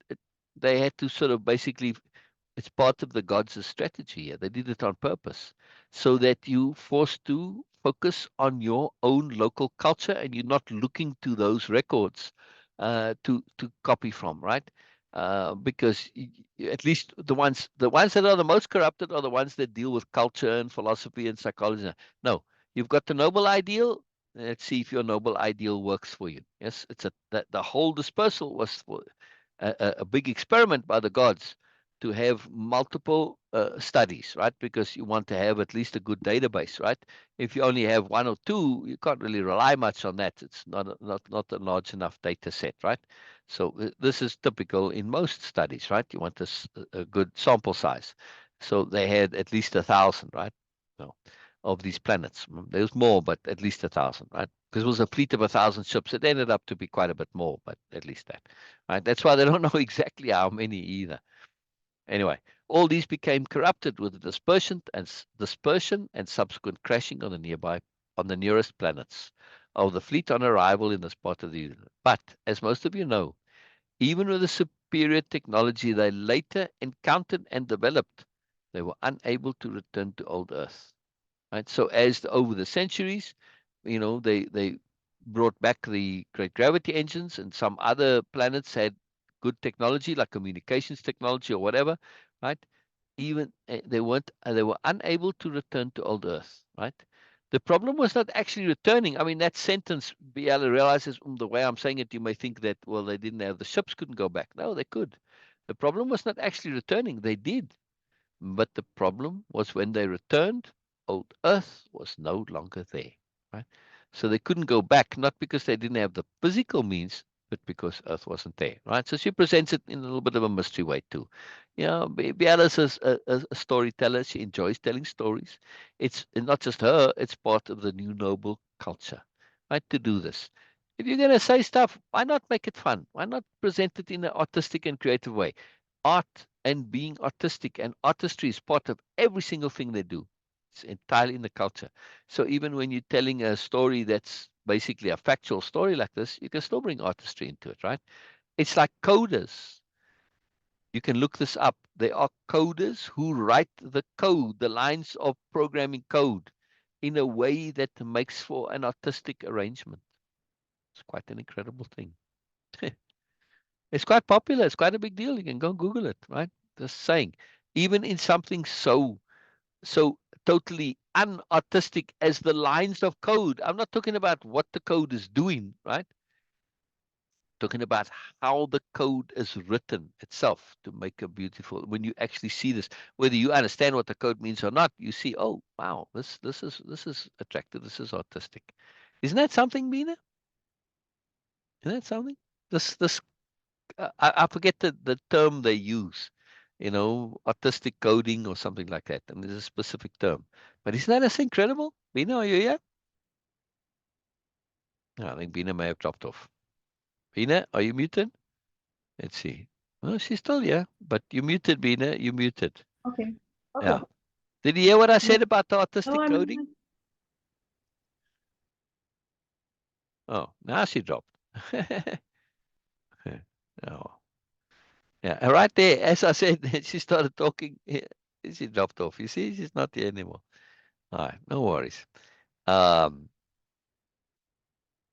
they had to sort of basically It's part of the gods' strategy. Yeah. They did it on purpose so that you forced to focus on your own local culture and you're not looking to those records to copy from, right? Because at least the ones that are the most corrupted are the ones that deal with culture and philosophy and psychology. No, you've got the noble ideal. Let's see if your noble ideal works for you. Yes, it's the whole dispersal was for a big experiment by the gods to have multiple studies, right? Because you want to have at least a good database, right? If you only have one or two, you can't really rely much on that. It's not a large enough data set, right? So this is typical in most studies, right? You want a good sample size. So they had at least 1,000, right? No, of these planets. There's more, but at least 1,000, right? Because it was a fleet of 1,000 ships. It ended up to be quite a bit more, but at least that, right? That's why they don't know exactly how many either. Anyway, all these became corrupted with the dispersion and subsequent crashing on the nearest planets of the fleet on arrival in this part of the universe. But as most of you know, even with the superior technology they later encountered and developed, they were unable to return to old Earth. Right? So over the centuries, they brought back the great gravity engines, and some other planets had good technology like communications technology or whatever, right? Even they were unable to return to old Earth, right? The problem was not actually returning. I mean, that sentence, Biella realizes, the way I'm saying it, you may think that, well, they didn't have, the ships couldn't go back. No, they could. The problem was not actually returning. They did. But the problem was when they returned, old Earth was no longer there, right? So they couldn't go back, not because they didn't have the physical means, but because Earth wasn't there, right? So she presents it in a little bit of a mystery way too. Biella's a storyteller. She enjoys telling stories. It's not just her; it's part of the new noble culture, right? To do this. If you're going to say stuff, why not make it fun? Why not present it in an artistic and creative way? Art and being artistic and artistry is part of every single thing they do. It's entirely in the culture. So even when you're telling a story that's basically a factual story like this, you can still bring artistry into it, right? It's like coders. You can look this up. There are coders who write the code, the lines of programming code, in a way that makes for an artistic arrangement. It's quite an incredible thing. It's quite popular. It's quite a big deal. You can go Google it, right? Just saying. Even in something so totally unartistic as the lines of code. I'm not talking about what the code is doing, right? Talking about how the code is written itself to make a beautiful. When you actually see this, whether you understand what the code means or not, you see, oh wow, this is attractive. This is artistic. Isn't that something, Beena? Isn't that something? This I forget the term they use, artistic coding or something like that. And there's a specific term. But isn't that just incredible? Bina, are you here? No, I think Bina may have dropped off. Bina, are you muted? Let's see. Oh, she's still here, but you muted, Bina. You muted. Okay. Yeah. Did you hear what I No, said about the no, artistic I'm coding? Oh, now she dropped. Oh. Yeah, and right there, as I said, she started talking. She dropped off. You see, she's not here anymore. All right, no worries. Um,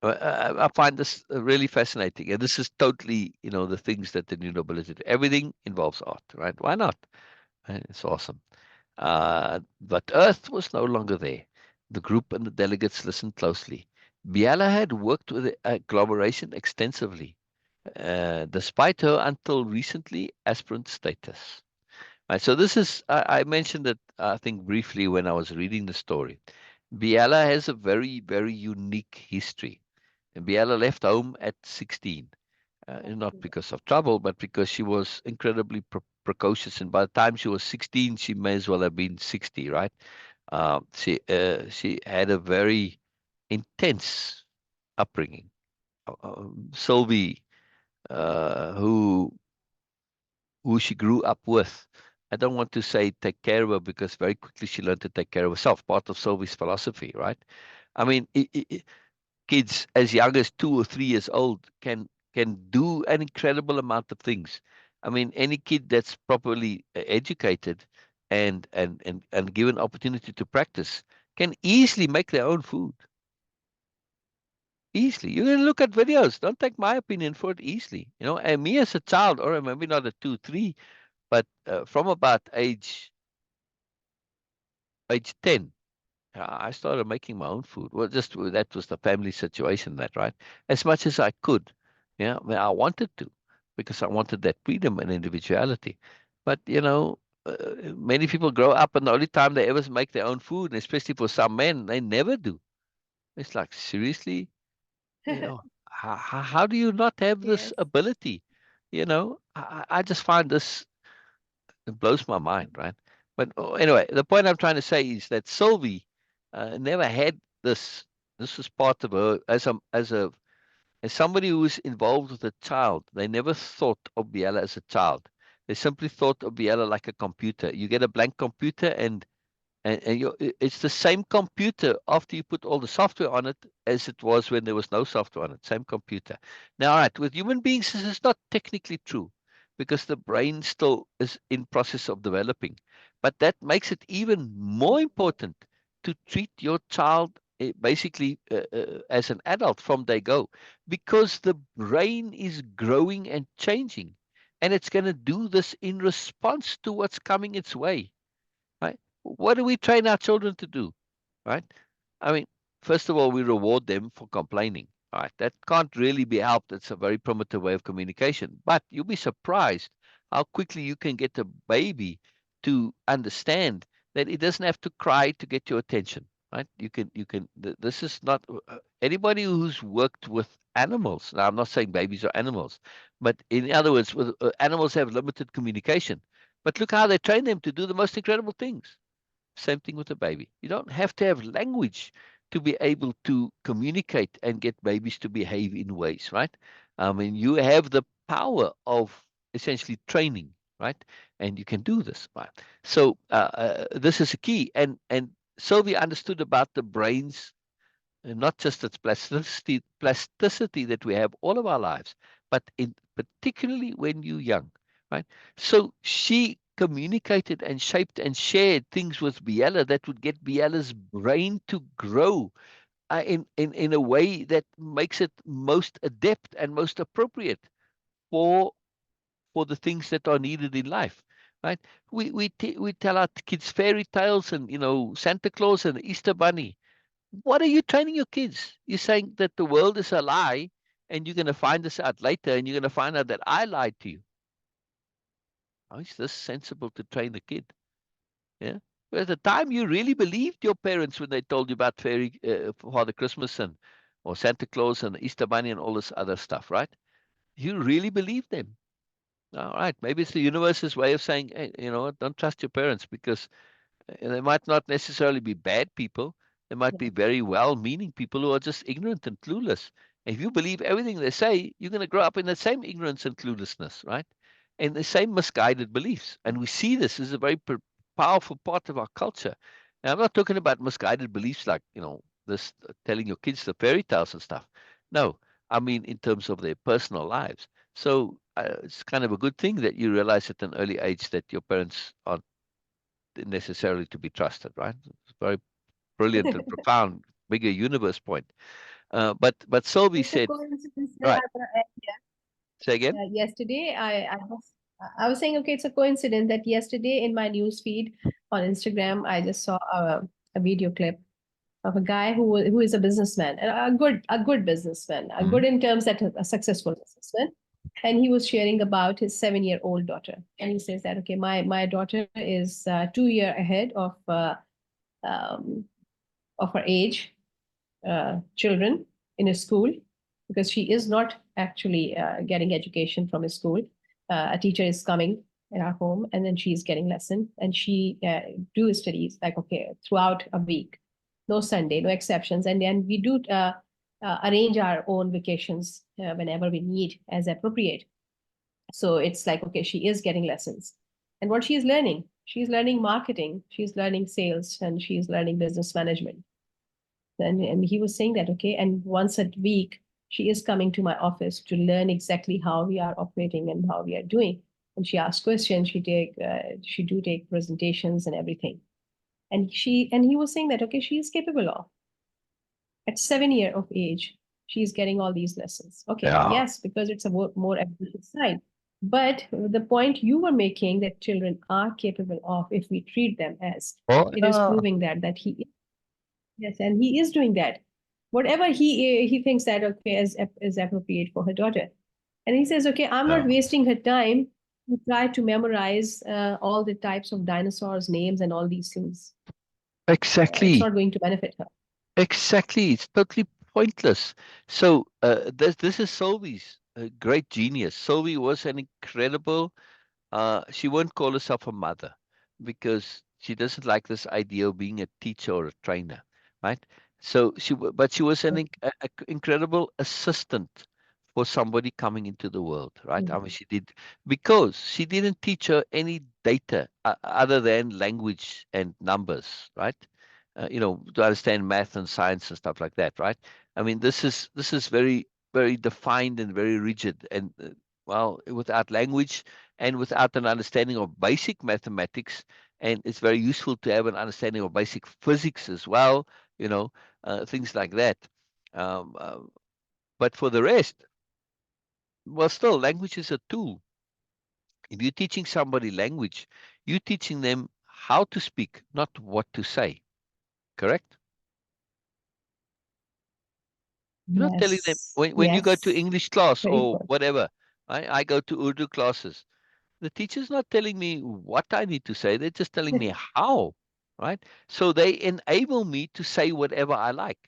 I find this really fascinating, and this is totally, the things that the new nobility do. Everything involves art, right? Why not? It's awesome. But Earth was no longer there. The group and the delegates listened closely. Biella had worked with the agglomeration extensively, despite her until recently aspirant status. Right, so this is, I mentioned it, I think, briefly when I was reading the story. Biella has a very, very unique history. And Biella left home at 16, not because of trouble, but because she was incredibly precocious. And by the time she was 16, she may as well have been 60, right? She had a very intense upbringing. Sylvie, who she grew up with. I don't want to say take care of her because very quickly she learned to take care of herself. Part of Sylvie's philosophy, right? I mean, kids as young as 2 or 3 years old can do an incredible amount of things. I mean, any kid that's properly educated and given opportunity to practice can easily make their own food. Easily. You can look at videos. Don't take my opinion for it easily. You know, and me as a child, or maybe not at 2, 3, but from about age 10, I started making my own food. Well, just that was the family situation, that right, as much as I could. Yeah, I mean, I wanted to, because I wanted that freedom and individuality. But many people grow up, and the only time they ever make their own food, and especially for some men, they never do. It's like, seriously, how do you not have this Yes. ability? I just find this, it blows my mind, right? But anyway, the point I'm trying to say is that Sylvie never had this. This was part of her as somebody who was involved with a child. They never thought of Biella as a child. They simply thought of Biella like a computer. You get a blank computer, and it's the same computer after you put all the software on it as it was when there was no software on it. Same computer. Now, all right, with human beings, this is not technically true because the brain still is in process of developing. But that makes it even more important to treat your child basically as an adult from day go, because the brain is growing and changing, and it's going to do this in response to what's coming its way, right? What do we train our children to do, right? I mean, first of all, we reward them for complaining. All right, that can't really be helped. It's a very primitive way of communication. But you'll be surprised how quickly you can get a baby to understand that it doesn't have to cry to get your attention, right? This is not anybody who's worked with animals. Now, I'm not saying babies are animals, but in other words, with animals have limited communication. But look how they train them to do the most incredible things. Same thing with a baby. You don't have to have language to be able to communicate and get babies to behave in ways, right? I mean, you have the power of essentially training, right? And you can do this, right? So this is a key. And Sylvia understood about the brain's, and not just its plasticity that we have all of our lives, but in particularly when you're young, right? So she communicated and shaped and shared things with Biella that would get Biella's brain to grow in a way that makes it most adept and most appropriate for for the things that are needed in life, right? We tell our kids fairy tales and Santa Claus and the Easter Bunny. What are you training your kids? You're saying that the world is a lie, and you're going to find this out later, and you're going to find out that I lied to you. How is this sensible to train the kid? Yeah. But at the time, you really believed your parents when they told you about Father Christmas and or Santa Claus and the Easter Bunny and all this other stuff, right? You really believed them. All right. Maybe it's the universe's way of saying, hey, don't trust your parents, because they might not necessarily be bad people. They might be very well-meaning people who are just ignorant and clueless. If you believe everything they say, you're going to grow up in the same ignorance and cluelessness, right? And the same misguided beliefs. And we see this as a very powerful part of our culture. And I'm not talking about misguided beliefs like, this telling your kids the fairy tales and stuff. No, I mean in terms of their personal lives. So it's kind of a good thing that you realize at an early age that your parents are necessarily to be trusted, right? It's very brilliant and profound, bigger universe point. But Sylvie It's a said, coincidence that right, say again. yesterday I was saying, okay, it's a coincidence that yesterday in my news feed on Instagram I just saw a video clip of a guy who is a businessman, and a good businessman, a Mm-hmm. good in terms that a successful businessman, and he was sharing about his 7-year-old daughter, and he says that, okay, my daughter is 2 year ahead um, of her age children in a school, because she is not actually getting education from a school. A teacher is coming in our home, and then she's getting lesson, and she do studies like, okay, throughout a week, no Sunday, no exceptions, and then we do arrange our own vacations whenever we need as appropriate. So it's like, okay, she is getting lessons, and what she's learning marketing, she's learning sales, and she's learning business management. And he was saying that, okay, and once a week, she is coming to my office to learn exactly how we are operating and how we are doing. and she asks questions. She do take presentations and everything. And he was saying that, okay, she is capable of, at 7 years of age, she's getting all these lessons. Okay, Yeah. yes, because it's a more ambitious side. But the point you were making, that children are capable of, if we treat them as, Oh, it is yeah. proving that he, yes, and he is doing that. Whatever he thinks that, okay, is appropriate for her daughter. And he says, okay, I'm not Yeah. wasting her time to try to memorize all the types of dinosaurs' names and all these things. It's Exactly. not going to benefit her. Exactly. It's totally pointless. So this is Sylvie's great genius. Sylvie was an incredible. She won't call herself a mother because she doesn't like this idea of being a teacher or a trainer, right? So but she was an incredible assistant for somebody coming into the world, right? I mean, Mhm. she did because she didn't teach her any data other than language and numbers, right? To understand math and science and stuff like that, right? I mean, this is very defined and very rigid, and well, without language and without an understanding of basic mathematics, and it's very useful to have an understanding of basic physics as well, you know, things like that. Um, uh, but for the rest, well, still, language is a tool. If you're teaching somebody language, you're teaching them how to speak, not what to say. Correct? You're not telling them Yes, when you go to yes, English class very or good. whatever. I go to Urdu classes. The teacher's not telling me what I need to say. They're just telling me how, right? So they enable me to say whatever I like.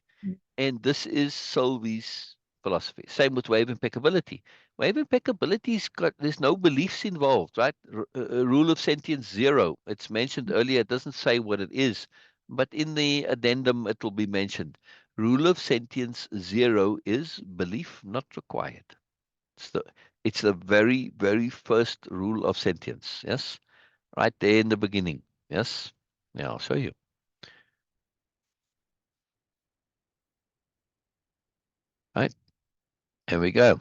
And this is Sylvie's philosophy. Same with wave impeccability. Wave impeccability's got there's no beliefs involved, right? Rule of sentience zero. It's mentioned earlier. It doesn't say what it is, but in the addendum it will be mentioned. Rule of sentience zero is belief not required. It's the it's the very first rule of sentience. Yes, right there in the beginning. Yes. Yeah, I'll show you. Right. Here we go.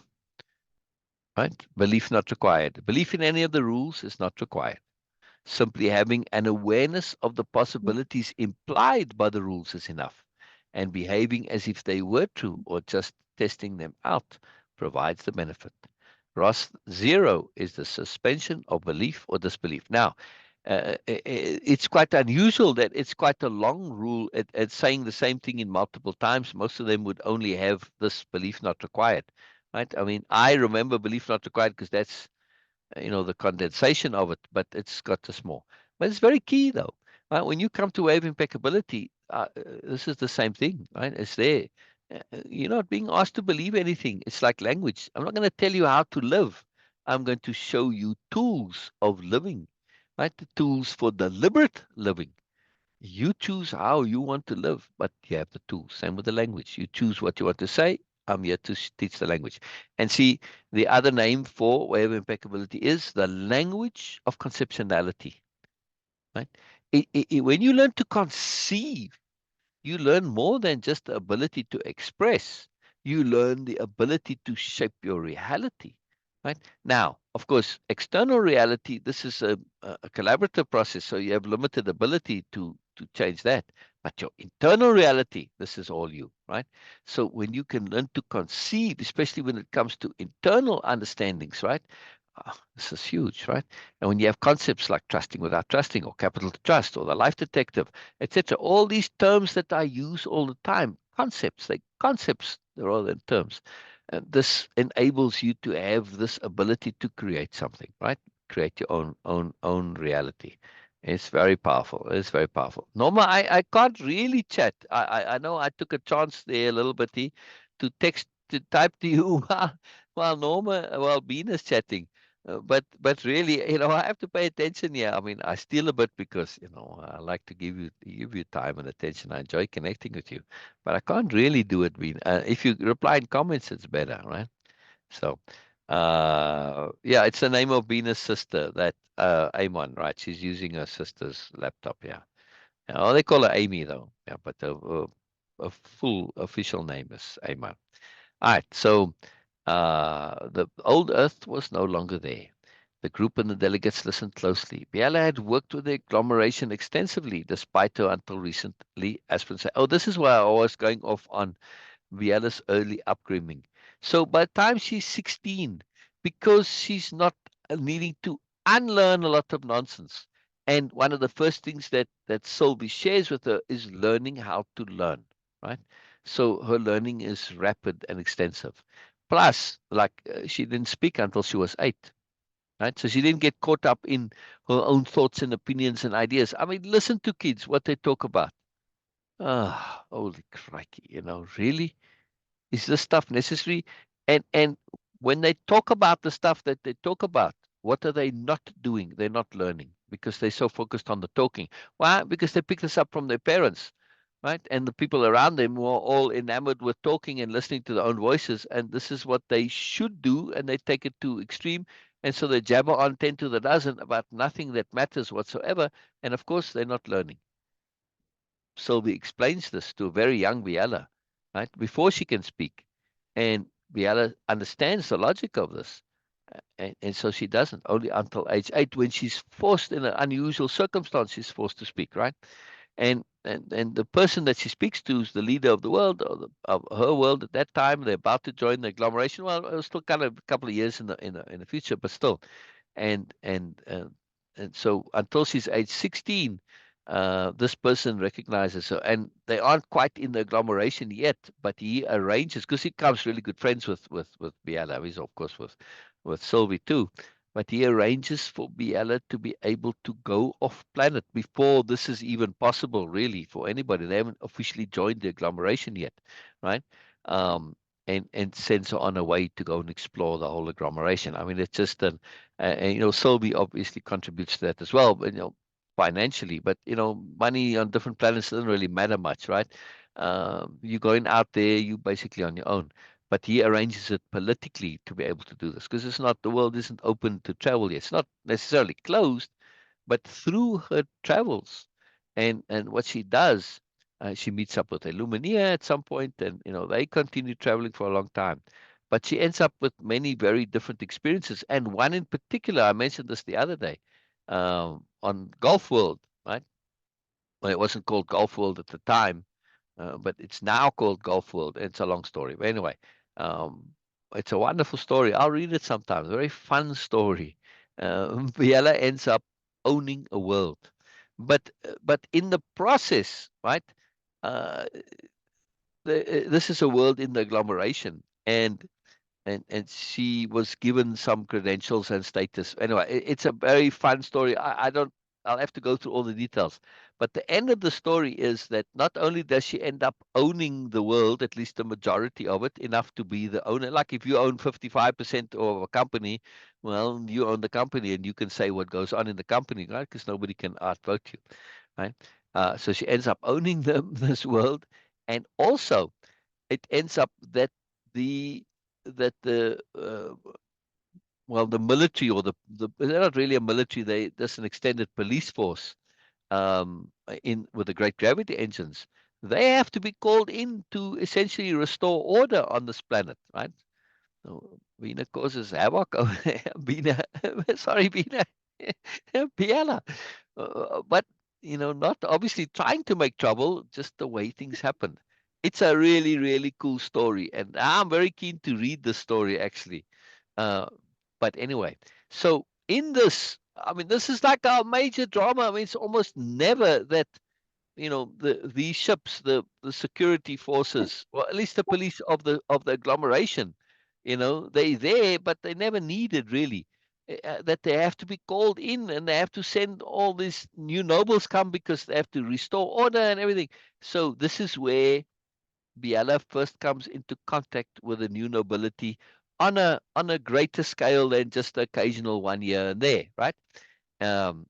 Right? Belief not required. Belief in any of the rules is not required. Simply having an awareness of the possibilities implied by the rules is enough, and behaving as if they were true or just testing them out provides the benefit. Ross zero is the suspension of belief or disbelief. Now, it's quite unusual that it's quite a long rule at saying the same thing in multiple times. Most of them would only have this belief not required, right? I mean, I remember belief not required because that's the condensation of it, but it's got this more. But it's very key though. Right? When you come to wave impeccability, this is the same thing, right? It's there. You're not being asked to believe anything. It's like language. I'm not going to tell you how to live. I'm going to show you tools of living, right? The tools for deliberate living. You choose how you want to live, but you have the tools. Same with the language. You choose what you want to say. I'm here to teach the language. And see, the other name for way of impeccability is the language of conceptuality. Right? When you learn to conceive, you learn more than just the ability to express. You learn the ability to shape your reality. Right now, of course, external reality. This is a collaborative process, so you have limited ability to change that. But your internal reality, this is all you, right? So when you can learn to conceive, especially when it comes to internal understandings, right? This is huge, right? And when you have concepts like trusting without trusting, or capital to trust, or the life detective, etc., all these terms that I use all the time, concepts rather than terms. And this enables you to have this ability to create something, right? Create your own reality. It's very powerful. It's very powerful. Norma, I can't really chat. I know I took a chance there a little bit to text to type to you while Bean is chatting. But really, I have to pay attention here. I mean, I steal a bit because I like to give you time and attention. I enjoy connecting with you, but I can't really do it. Being if you reply in comments, it's better, right? So, yeah, it's the name of Beena's sister. That Amon, right? She's using her sister's laptop. Yeah. Yeah, oh, they call her Amy though. Yeah, but a full official name is Amon. All right. So, the old Earth was no longer there. The group and the delegates listened closely. Biella had worked with the agglomeration extensively, despite her until recently aspirant say, oh, this is why I was going off on Biella's early upbringing. So by the time she's 16, because she's not needing to unlearn a lot of nonsense, and one of the first things that Sylvie shares with her is learning how to learn, right? So her learning is rapid and extensive. Plus, like she didn't speak until she was 8, right? So she didn't get caught up in her own thoughts and opinions and ideas. I mean, listen to kids, what they talk about. Ah, holy crikey, really? Is this stuff necessary? And when they talk about the stuff that they talk about, what are they not doing? They're not learning because they're so focused on the talking. Why? Because they picked this up from their parents, right? And the people around them were all enamored with talking and listening to their own voices. And this is what they should do, and they take it to extreme. And so they jabber on 10 to the dozen about nothing that matters whatsoever. And of course, they're not learning. Sylvie explains this to a very young Biella, right, before she can speak. And Biella understands the logic of this. And so she doesn't, only until age 8, when she's forced in an unusual circumstance, she's forced to speak, right? And the person that she speaks to is the leader of the world, of her world at that time. They're about to join the agglomeration. Well, it was still kind of a couple of years in the future, but still. And and uh, and so until she's age 16, this person recognizes her, and they aren't quite in the agglomeration yet. But he arranges, because he becomes really good friends with Biella. He's of course with Sylvie too. But he arranges for Biella to be able to go off planet before this is even possible, really, for anybody. They haven't officially joined the agglomeration yet, right? Um, and sends her on her way to go and explore the whole agglomeration. I mean, it's just and Sylvie obviously contributes to that as well, but financially. But money on different planets doesn't really matter much, right? You're going out there, you basically on your own. But he arranges it politically to be able to do this, because the world isn't open to travel yet. It's not necessarily closed, but through her travels and what she does, she meets up with Illumina at some point, and they continue traveling for a long time. But she ends up with many very different experiences, and one in particular, I mentioned this the other day, on Golf World, right? Well, it wasn't called Golf World at the time, but it's now called Golf World. It's a long story. But anyway, um, it's a wonderful story. I'll read it sometime. A very fun story. Biella ends up owning a world, but in the process, right? Uh, this is a world in the agglomeration, and she was given some credentials and status. Anyway, it's a very fun story. I don't. I'll have to go through all the details. But the end of the story is that not only does she end up owning the world, at least the majority of it, enough to be the owner. Like if you own 55% of a company, well, you own the company and you can say what goes on in the company, right? Because nobody can outvote you, right? So she ends up owning this world, and also it ends up the the well, the military, or the they're not really a military, there's an extended police force, in with the great gravity engines. They have to be called in to essentially restore order on this planet, right? So Beena causes havoc over there. Beena, sorry, Beena, Biella. But not obviously trying to make trouble, just the way things happen. It's a really, really cool story, and I'm very keen to read the story actually. Uh, but anyway, so in this, I mean, this is like a major drama. I mean, it's almost never that these ships, the security forces, or at least the police of the agglomeration, they there, but they never needed really. That they have to be called in, and they have to send all these new nobles come, because they have to restore order and everything. So this is where Biella first comes into contact with the new nobility on a greater scale than just the occasional one here and there, right? Um,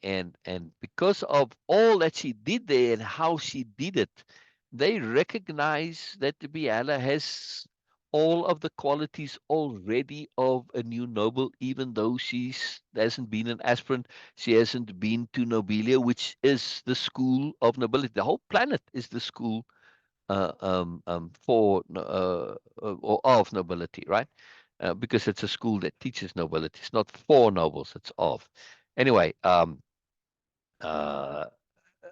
and because of all that she did there and how she did it, they recognize that Biella has all of the qualities already of a new noble, even though she hasn't been an aspirant. She hasn't been to Nobelia, which is the school of nobility. The whole planet is the school for or of nobility, right? because it's a school that teaches nobility. It's not for nobles, it's of. Anyway, uh,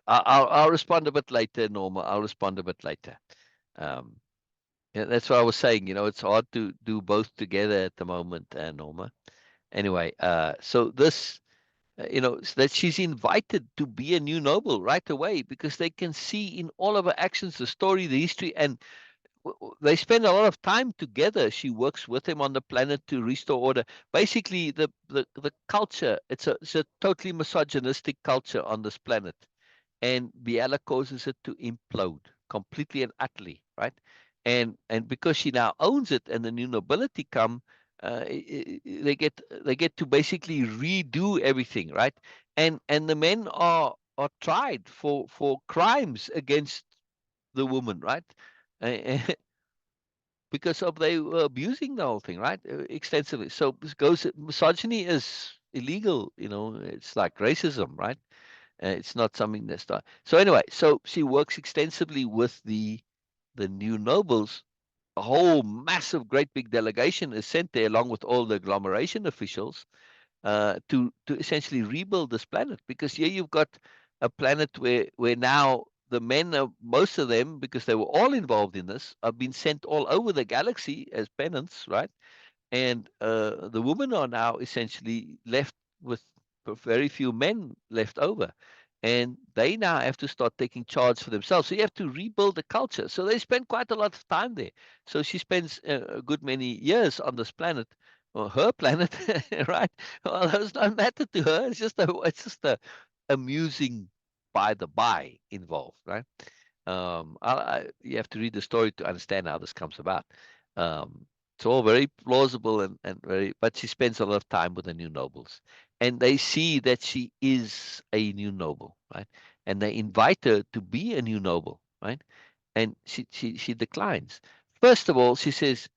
I'll respond a bit later, Norma. I'll respond a bit later. Um, yeah, that's what I was saying. It's hard to do both together at the moment, Norma. Anyway, so this, that she's invited to be a new noble right away because they can see in all of her actions the story, the history, and they spend a lot of time together. She works with him on the planet to restore order. Basically, the culture, it's a totally misogynistic culture on this planet, and Biella causes it to implode completely and utterly, right? And because she now owns it, and the new nobility come, they get to basically redo everything, right? And the men are tried for crimes against the woman, right? Uh, because of they were abusing the whole thing, right? Extensively. So this goes misogyny is illegal, it's like racism, right? It's not something that's done. So anyway, so she works extensively with the new nobles. A whole massive, great big delegation is sent there along with all the agglomeration officials to essentially rebuild this planet. Because here you've got a planet where now the men, most of them, because they were all involved in this, have been sent all over the galaxy as penance, right? And the women are now essentially left with very few men left over, and they now have to start taking charge for themselves. So you have to rebuild the culture. So they spend quite a lot of time there. So she spends a good many years on this planet, or her planet, right? Well, those don't matter to her. It's just a amusing by the by involved, right? You have to read the story to understand how this comes about. Um, it's all very plausible and very, but she spends a lot of time with the new nobles, and they see that she is a new noble, right? And they invite her to be a new noble, right? And she declines. First of all, she says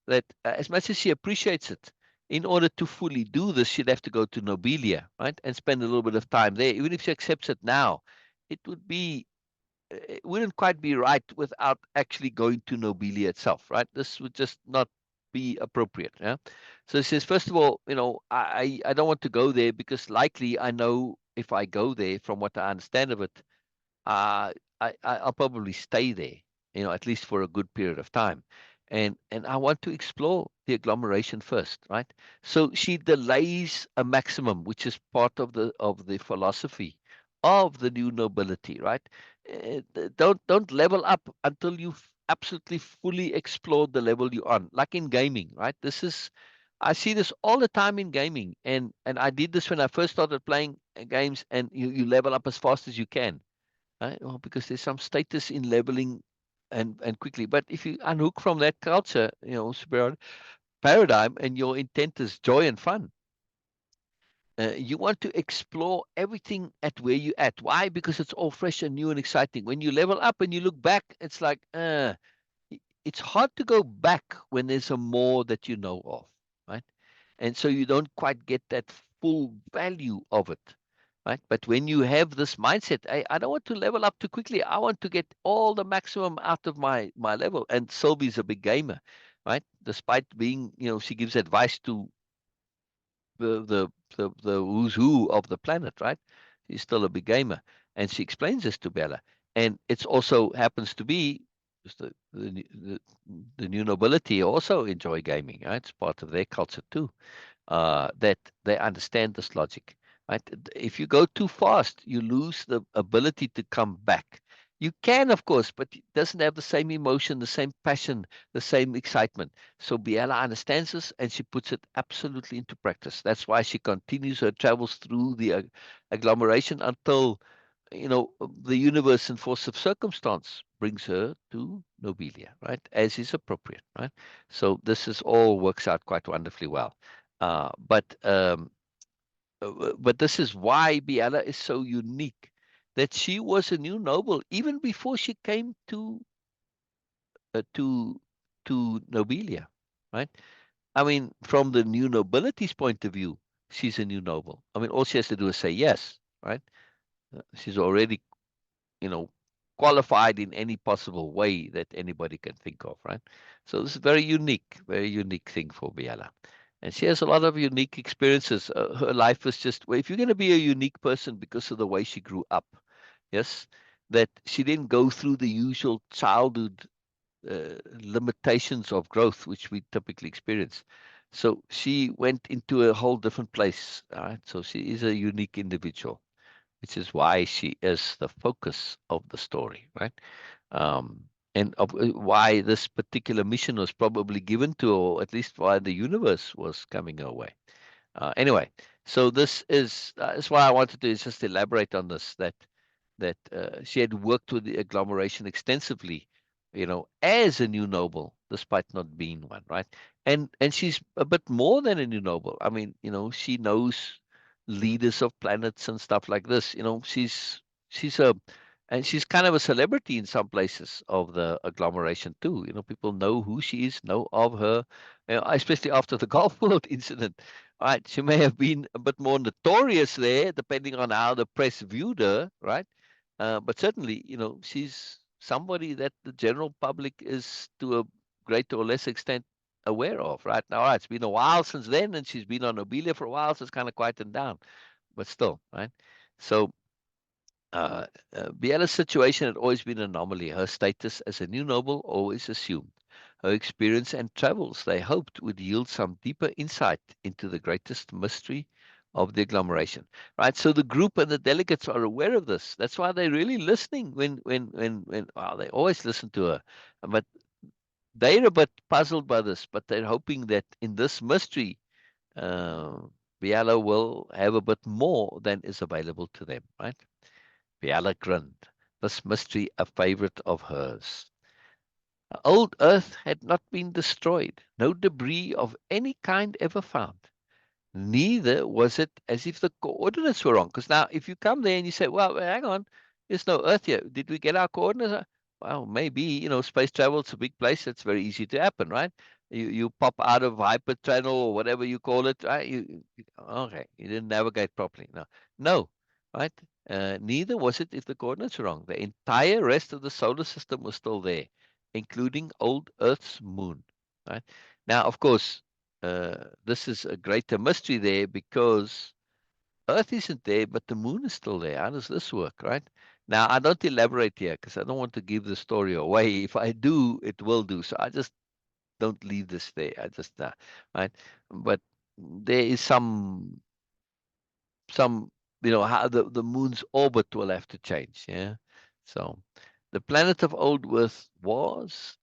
that as much as she appreciates it, in order to fully do this, she'd have to go to Nobelia, right, and spend a little bit of time there. Even if she accepts it now, it would be it wouldn't quite be right without actually going to Nobelia itself, right? This would just not be appropriate. Yeah. So it says, first of all, I don't want to go there because likely I know if I go there, from what I understand of it, uh, I'll probably stay there, at least for a good period of time. And I want to explore the agglomeration first, right? So she delays a maximum, which is part of the philosophy of the new nobility, right? Don't level up until you've absolutely fully explored the level you're on, like in gaming, right? I see this all the time in gaming, and I did this when I first started playing games, and you level up as fast as you can, right? Well, because there's some status in leveling and quickly. But if you unhook from that culture, superior paradigm, and your intent is joy and fun, you want to explore everything at where you at. Why? Because it's all fresh and new and exciting. When you level up and you look back, it's like, it's hard to go back when there's a more that you know of, right? And so you don't quite get that full value of it, right? But when you have this mindset, I don't want to level up too quickly. I want to get all the maximum out of my level. And Sylvie's a big gamer, right? Despite being, she gives advice to the who's who of the planet, right? She's still a big gamer, and she explains this to Bella. And it's also happens to be just the new nobility also enjoy gaming, right? It's part of their culture too, that they understand this logic, right? If you go too fast, you lose the ability to come back. You can, of course, but it doesn't have the same emotion, the same passion, the same excitement. So Biella understands this, and she puts it absolutely into practice. That's why she continues her travels through the agglomeration until, the universe and force of circumstance brings her to Nobelia, right? As is appropriate, right? So this is all works out quite wonderfully well. But this is why Biella is so unique, that she was a new noble even before she came uh, to to Nobelia, right? I mean, from the new nobility's point of view, she's a new noble. I mean, all she has to do is say yes, right? She's already, you know, qualified in any possible way that anybody can think of, right? So this is very unique thing for Biella. And she has a lot of unique experiences. Her life is just, well, if you're going to be a unique person because of the way she grew up, yes, that she didn't go through the usual childhood limitations of growth, which we typically experience. So she went into a whole different place. All right. So she is a unique individual, which is why she is the focus of the story, right? Um, and why this particular mission was probably given to her, or at least why the universe was coming her way. Anyway, so this is why I wanted to just elaborate on this, that she had worked with the agglomeration extensively, as a new noble, despite not being one, right? And she's a bit more than a new noble. I mean, she knows leaders of planets and stuff like this. She's a and she's kind of a celebrity in some places of the agglomeration too. People know who she is, know of her, especially after the Gulf World incident. Right, she may have been a bit more notorious there, depending on how the press viewed her, right? But certainly, she's somebody that the general public is to a greater or less extent aware of, right? Now, all right, it's been a while since then, and she's been on Nobelia for a while, so it's kind of quieted down, but still, right? So, uh, Biella's situation had always been an anomaly. Her status as a new noble always assumed. Her experience and travels, they hoped, would yield some deeper insight into the greatest mystery of the agglomeration. Right. So the group and the delegates are aware of this. That's why they're really listening when well, they always listen to her. But they're a bit puzzled by this, but they're hoping that in this mystery, uh, Biella will have a bit more than is available to them, right? Biella grinned, this mystery a favorite of hers. Old Earth had not been destroyed, no debris of any kind ever found. Neither was it as if the coordinates were wrong. Because now, if you come there and you say, well, hang on, there's no Earth here. Did we get our coordinates? Well, maybe, space travel, it's a big place. It's very easy to happen, right? You pop out of hypertunnel or whatever you call it, right? Okay, you didn't navigate properly. No, right? Neither was it if the coordinates were wrong. The entire rest of the solar system was still there, including old Earth's moon, right? Now, of course, this is a greater mystery there because Earth isn't there, but the moon is still there. How does this work, right? Now, I don't elaborate here because I don't want to give the story away. If I do, it will do. So I just don't leave this there. I just, right? But there is some how the moon's orbit will have to change, yeah. So the planet of old earth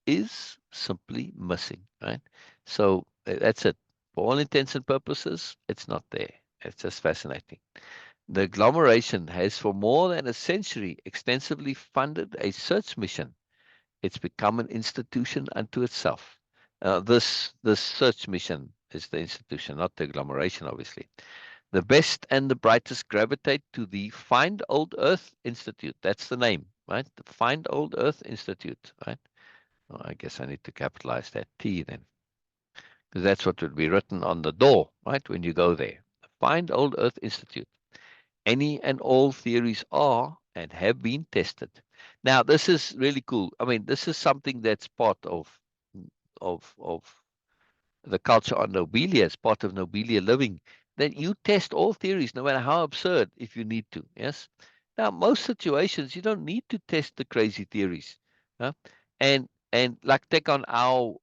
is simply missing, right? So that's it. For all intents and purposes, it's not there. It's just fascinating. The agglomeration has for more than a century extensively funded a search mission. It's become an institution unto itself. This search mission is the institution, not the agglomeration, obviously. The best and the brightest gravitate to the Find Old Earth Institute. That's the name, right? The Find Old Earth Institute, right? Oh, I guess I need to capitalize that T then, because that's what would be written on the door, right? When you go there. The Find Old Earth Institute. Any and all theories are and have been tested. Now, this is really cool. I mean, this is something that's part of the culture on Nobelia as part of Nobelia-Living, then you test all theories, no matter how absurd, if you need to. Yes. Now, most situations you don't need to test the crazy theories, huh? And like take on our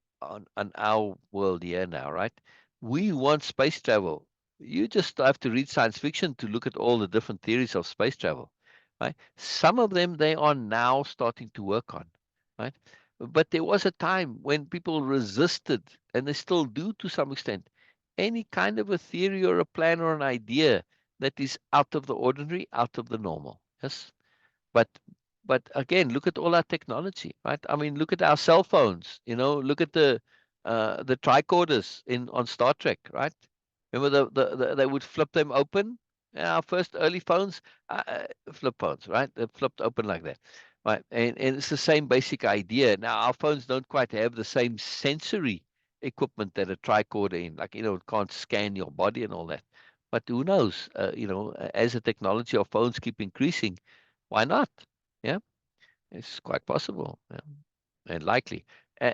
world here now, right? We want space travel. You just have to read science fiction to look at all the different theories of space travel, right? Some of them they are now starting to work on, right? But there was a time when people resisted, and they still do to some extent, any kind of a theory or a plan or an idea that is out of the ordinary, out of the normal. Yes. But but again, look at all our technology, right? I mean, look at our cell phones, look at the tricorders in on Star Trek, right? Remember they would flip them open? Yeah, our first early phones, flip phones, right? They flipped open like that. Right. And it's the same basic idea. Now our phones don't quite have the same sensory equipment that a tricorder in, like, it can't scan your body and all that. But who knows? As the technology of phones keep increasing, why not? Yeah. It's quite possible, yeah, and likely.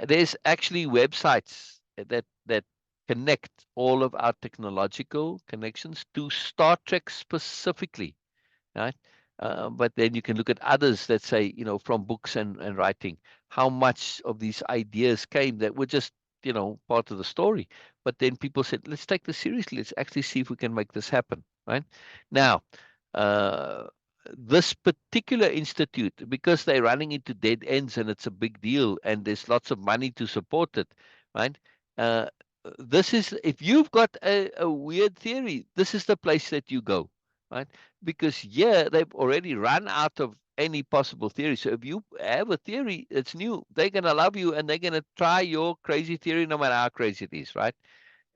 There's actually websites that connect all of our technological connections to Star Trek specifically, right? But then you can look at others that say, from books and writing, how much of these ideas came that were just, part of the story. But then people said, let's take this seriously. Let's actually see if we can make this happen, right? Now, uh, this particular institute, because they're running into dead ends and it's a big deal and there's lots of money to support it, right? Uh, this is, if you've got a weird theory, this is the place that you go, right? Because yeah, they've already run out of any possible theory. So if you have a theory that's new, they're going to love you and they're going to try your crazy theory no matter how crazy it is, right?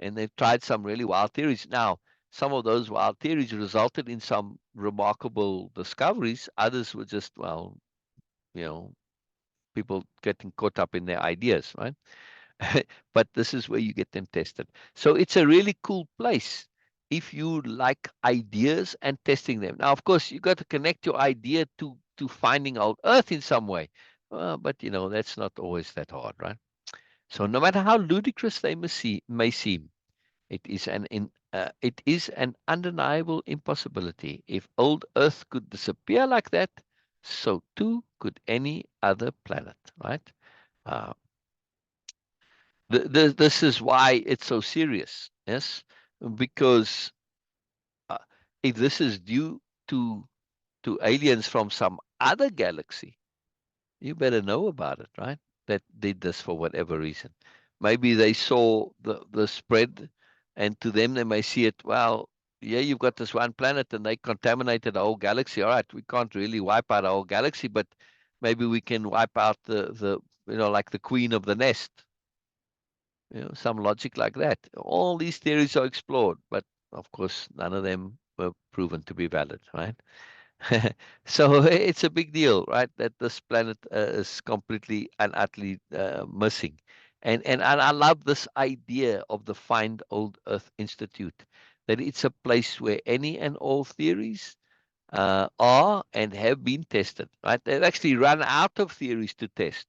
And they've tried some really wild theories. Now, some of those wild theories resulted in some remarkable discoveries. Others were just, well, you know, people getting caught up in their ideas, right? But this is where you get them tested. So it's a really cool place if you like ideas and testing them. Now, of course, you got to connect your idea to finding out Earth in some way. But that's not always that hard, right? So no matter how ludicrous they may seem, it is an undeniable impossibility. If old Earth could disappear like that, so too could any other planet, right? Uh, this is why it's so serious, yes, because uh, if this is due to aliens from some other galaxy, you better know about it, right? That did this for whatever reason. Maybe they saw the spread, and to them they may see it. Well, yeah, you've got this one planet, and they contaminated the whole galaxy. All right, we can't really wipe out our whole galaxy, but maybe we can wipe out the like the queen of the nest. Some logic like that. All these theories are explored, but of course, none of them were proven to be valid, right? So it's a big deal, right? That this planet is completely and utterly missing. And I love this idea of the Find Old Earth Institute, that it's a place where any and all theories are and have been tested, right? They've actually run out of theories to test,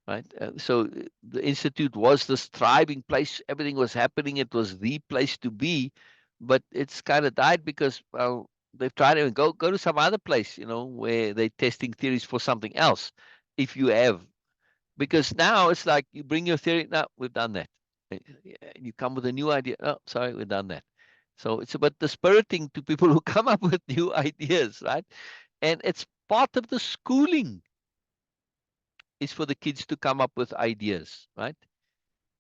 right? So the institute was this thriving place. Everything was happening. It was the place to be, but it's kind of died because, well, they've tried to go to some other place, where they're testing theories for something else. If you have, because now it's like you bring your theory. No, we've done that. You come with a new idea. Oh, sorry, we've done that. So it's about dispiriting to people who come up with new ideas, right? And it's part of the schooling is for the kids to come up with ideas, right?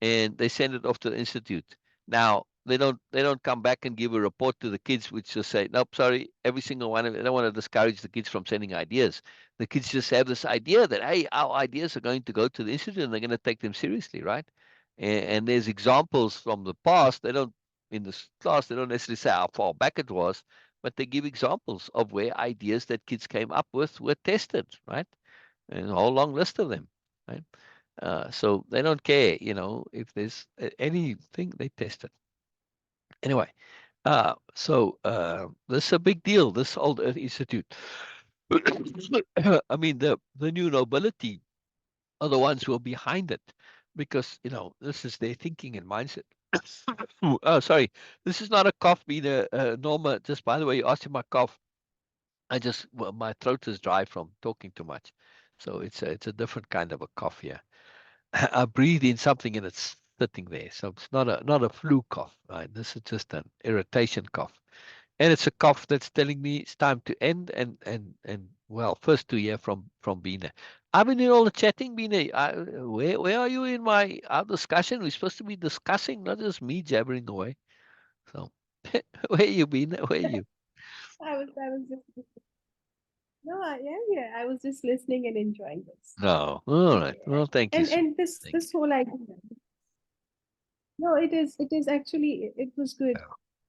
And they send it off to the institute. Now they don't come back and give a report to the kids, which just say, nope, sorry, every single one of it. They don't want to discourage the kids from sending ideas. The kids just have this idea that, hey, our ideas are going to go to the institute and they're going to take them seriously, right? And there's examples from the past. They don't in this class. They don't necessarily say how far back it was, but they give examples of where ideas that kids came up with were tested, right? And a whole long list of them, right? So they don't care, if there's anything, they test it. Anyway, so this is a big deal, this Old Earth Institute. I mean, the new nobility are the ones who are behind it because, this is their thinking and mindset. Oh, sorry. This is not a cough, being Norma. Just by the way, you asked me my cough. Well, my throat is dry from talking too much. So it's a different kind of a cough here. I breathe in something and it's sitting there. So it's not a flu cough, right? This is just an irritation cough. And it's a cough that's telling me it's time to end and well, first to hear from Beena. I've been in all the chatting, Beena. Where are you in our discussion? We're supposed to be discussing, not just me jabbering away. So where you been? Where you? I was just no, I am here. I was just listening and enjoying this. No. All right. Yeah. Well, thank you And so and much. this Thank this whole idea. No, it is actually it was good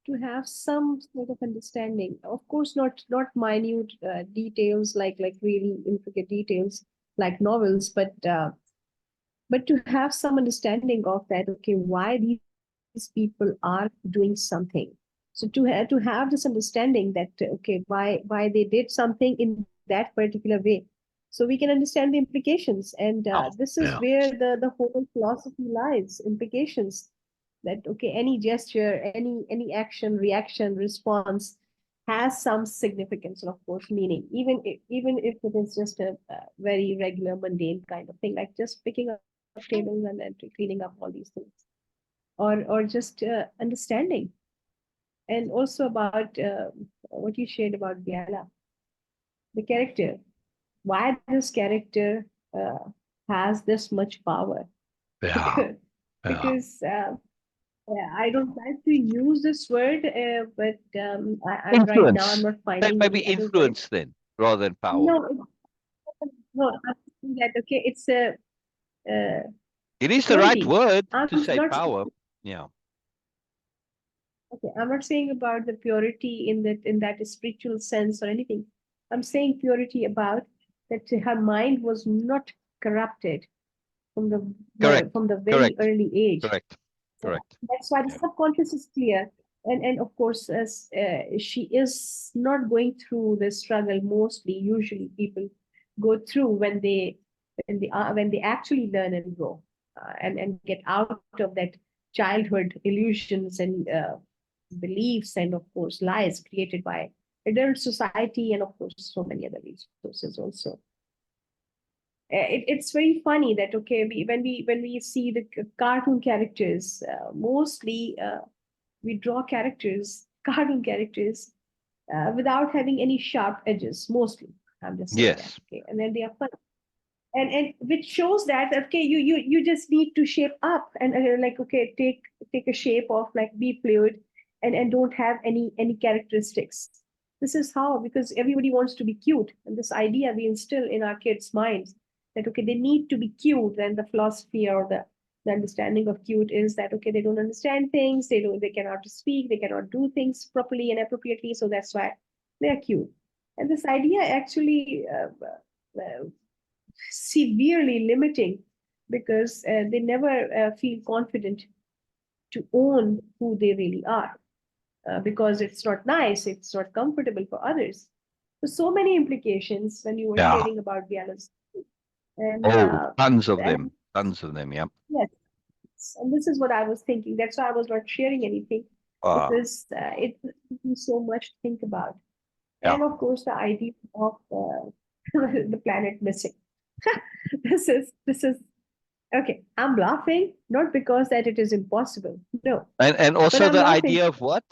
you. to have some sort of understanding. Of course, not minute details like really intricate details like novels, but to have some understanding of that. Okay, why these people are doing something. So to have this understanding that okay, why they did something in that particular way. so we can understand the implications. And Oh, this is yeah. where the whole philosophy lies, implications. That okay, any gesture, any action, reaction, response has some significance and of course meaning, even if it is just a very regular mundane kind of thing, like just picking up tables and then cleaning up all these things, or just understanding. And also about what you shared about Biella, the character, why this character uh, has this much power. Yeah. because Yeah. yeah, I don't like to use this word, but right now I'm Influence. not That finding might be any other word. influence then, rather than power. No, no, I'm saying that okay, it's a uh, It is the right purity. word I'm to say not power. Yeah. okay. I'm not saying about the purity in that spiritual sense or anything. I'm saying purity about that her mind was not corrupted from Correct. from the very Correct. early age. Correct. Yeah. Correct. That's why the Yeah. subconscious is clear. And of course, as she is not going through the struggle mostly, usually people go through when they actually learn and grow and get out of that childhood illusions and beliefs and of course lies created by adult society and of course so many other resources also. It's very funny that okay when we see the cartoon characters mostly we draw characters cartoon characters without having any sharp edges mostly. I'm just saying that Yes. okay, and then they are fun, and which shows that okay you just need to shape up and like okay take a shape of like be fluid and don't have any characteristics. This is how, because everybody wants to be cute, and this idea we instill in our kids minds that okay they need to be cute, and the philosophy or the understanding of cute is that okay they don't understand things, they cannot speak, they cannot do things properly and appropriately, so that's why they are cute. And this idea actually severely limiting, because they never feel confident to own who they really are, because it's not nice, it's not comfortable for others. So many implications when you were Yeah. sharing about Bialas. And Oh, tons of and them. Tons of them. Yeah. yes, and this is what I was thinking. That's why I was not sharing anything, Uh, because it gives me so much to think about. yeah. And of course, the idea of the planet missing. This is okay. I'm laughing not because that it is impossible, no, And but also I'm the laughing idea of what?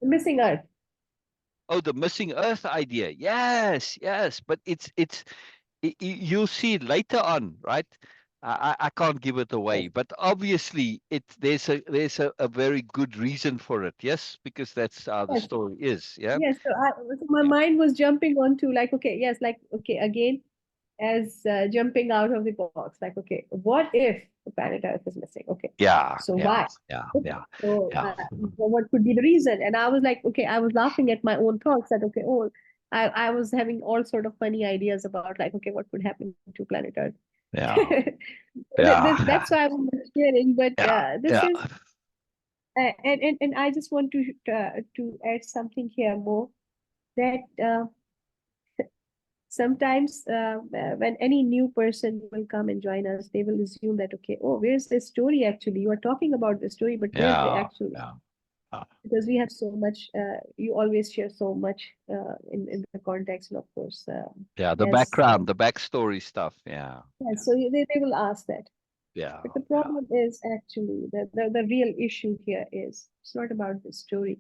missing Earth. Oh, the missing Earth idea. Yes, yes. But you'll see it later on, right? I can't give it Yes, away, but obviously there's a very good reason for it. Yes, because that's how the yes, story is. Yeah. yes. So my Yeah. mind was jumping onto like, okay, yes, like, okay, again, as jumping out of the box, like, okay, what if the planet Earth is missing? Okay, Yeah. so Yeah. why? Yeah. Okay, Yeah. so Yeah. what could be the reason? And I was like, okay, I was laughing at my own thoughts that, okay, oh, I was having all sort of funny ideas about like, okay, what could happen to planet Earth? Yeah. Yeah. That's why I was not sharing, but Yeah. this Yeah. is and I just want to add something here more, that sometimes when any new person will come and join us, they will assume that okay, oh, where's the story actually? You are talking about the story, but where's the Yeah. actual? Yeah. Yeah. Because we have so much, you always share so much in the context, and of course, Yeah. The as background, the backstory stuff. Yeah. yeah, Yeah. so they will ask that. Yeah. But the Yeah. problem is actually the real issue here is it's not about the story.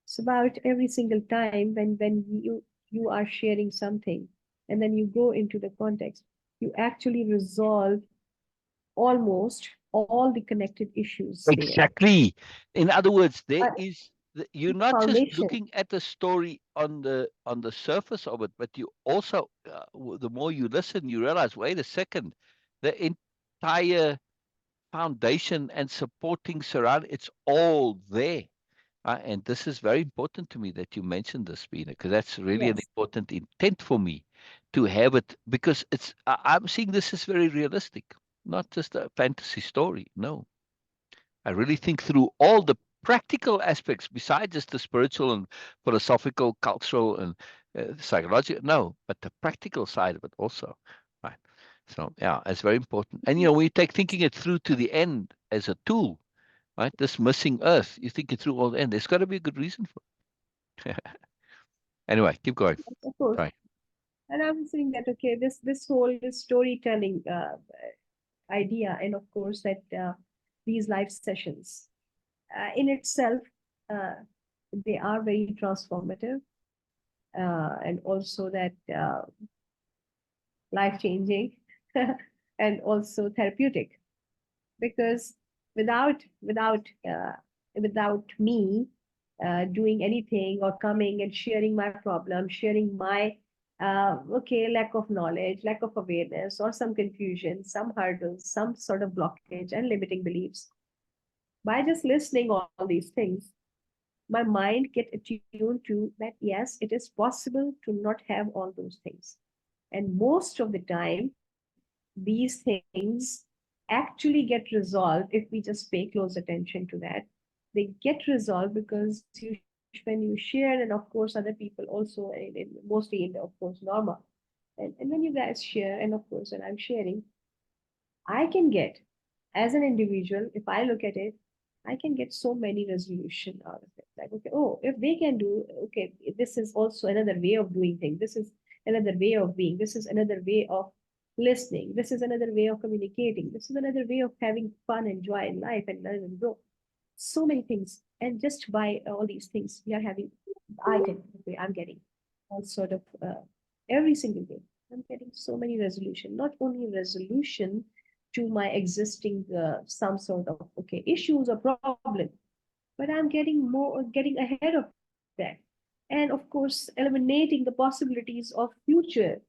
It's about every single time when you are sharing something and then you go into the context, you actually resolve almost all the connected issues there. Exactly. In other words, there Uh, is you're not just Foundation. looking at the story on the surface of it, but you also, the more you listen, you realize, wait a second, the entire foundation and supporting surround, it's all there. And this is very important to me that you mentioned this, Beena, because that's really an Yes, important intent for me to have it, because I'm seeing this as very realistic, not just a fantasy story. No, I really think through all the practical aspects besides just the spiritual and philosophical, cultural, and Psychological, no, but the practical side of it also, right? So yeah, it's very important. And you know, when you take thinking it through to the end as a tool, right? This missing Earth, you think it through all the end. There's got to be a good reason for it. Anyway, keep going. Of course. Sorry. And I was saying that okay, this whole storytelling idea, and of course that these live sessions in itself, uh, they are very transformative, and also that life changing, and also therapeutic, because without me doing anything or coming and sharing my problem, sharing my okay, lack of knowledge, lack of awareness, or some confusion, some hurdles, some sort of blockage and limiting beliefs, by just listening all these things, my mind get attuned to that yes, it is possible to not have all those things. And most of the time these things actually get resolved if we just pay close attention to that. They get resolved because when you share, and of course other people also, mostly in, of course, Norma, and when you guys share, and of course when I'm sharing, I can get, as an individual, if I look at it, I can get so many resolution out of it. Like, okay, oh, if they can do, okay, this is also another way of doing things. This is another way of being. This is another way of listening. This is another way of communicating. This is another way of having fun and joy in life and learn and grow. So many things. And just by all these things, we are having, I can, okay, I'm getting all sort of every single day. I'm getting so many resolution, not only resolution to my existing some sort of okay issues or problem, but I'm getting more, getting ahead of that, and of course eliminating the possibilities of future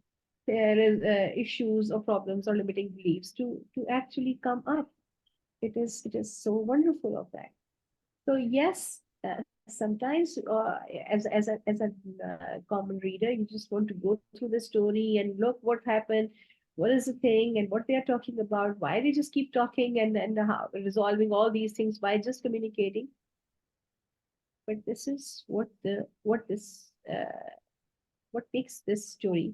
issues or problems or limiting beliefs to actually come up. It is so wonderful of that. So yes, sometimes as a common reader, you just want to go through the story and look what happened, what is the thing, and what they are talking about, why they just keep talking, and how resolving all these things by just communicating. But this is what makes this story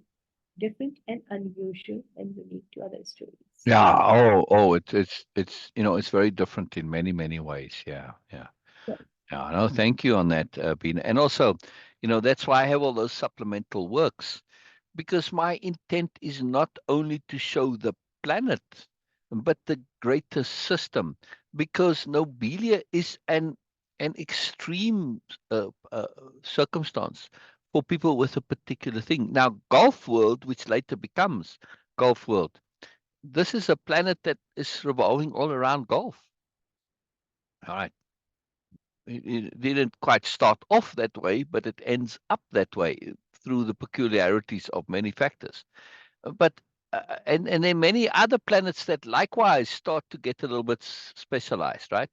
different and unusual and unique to other stories. Yeah. Oh, it's it's very different in many, many ways. Yeah, yeah. So, Yeah, no, thank you on that, Beena. And also, that's why I have all those supplemental works, because my intent is not only to show the planet, but the greater system, because Nobelia is an extreme circumstance for people with a particular thing. Now, Golf World, which later becomes Golf World, this is a planet that is revolving all around golf. All right. It didn't quite start off that way, but it ends up that way through the peculiarities of many factors. But and there are many other planets that likewise start to get a little bit specialized, right?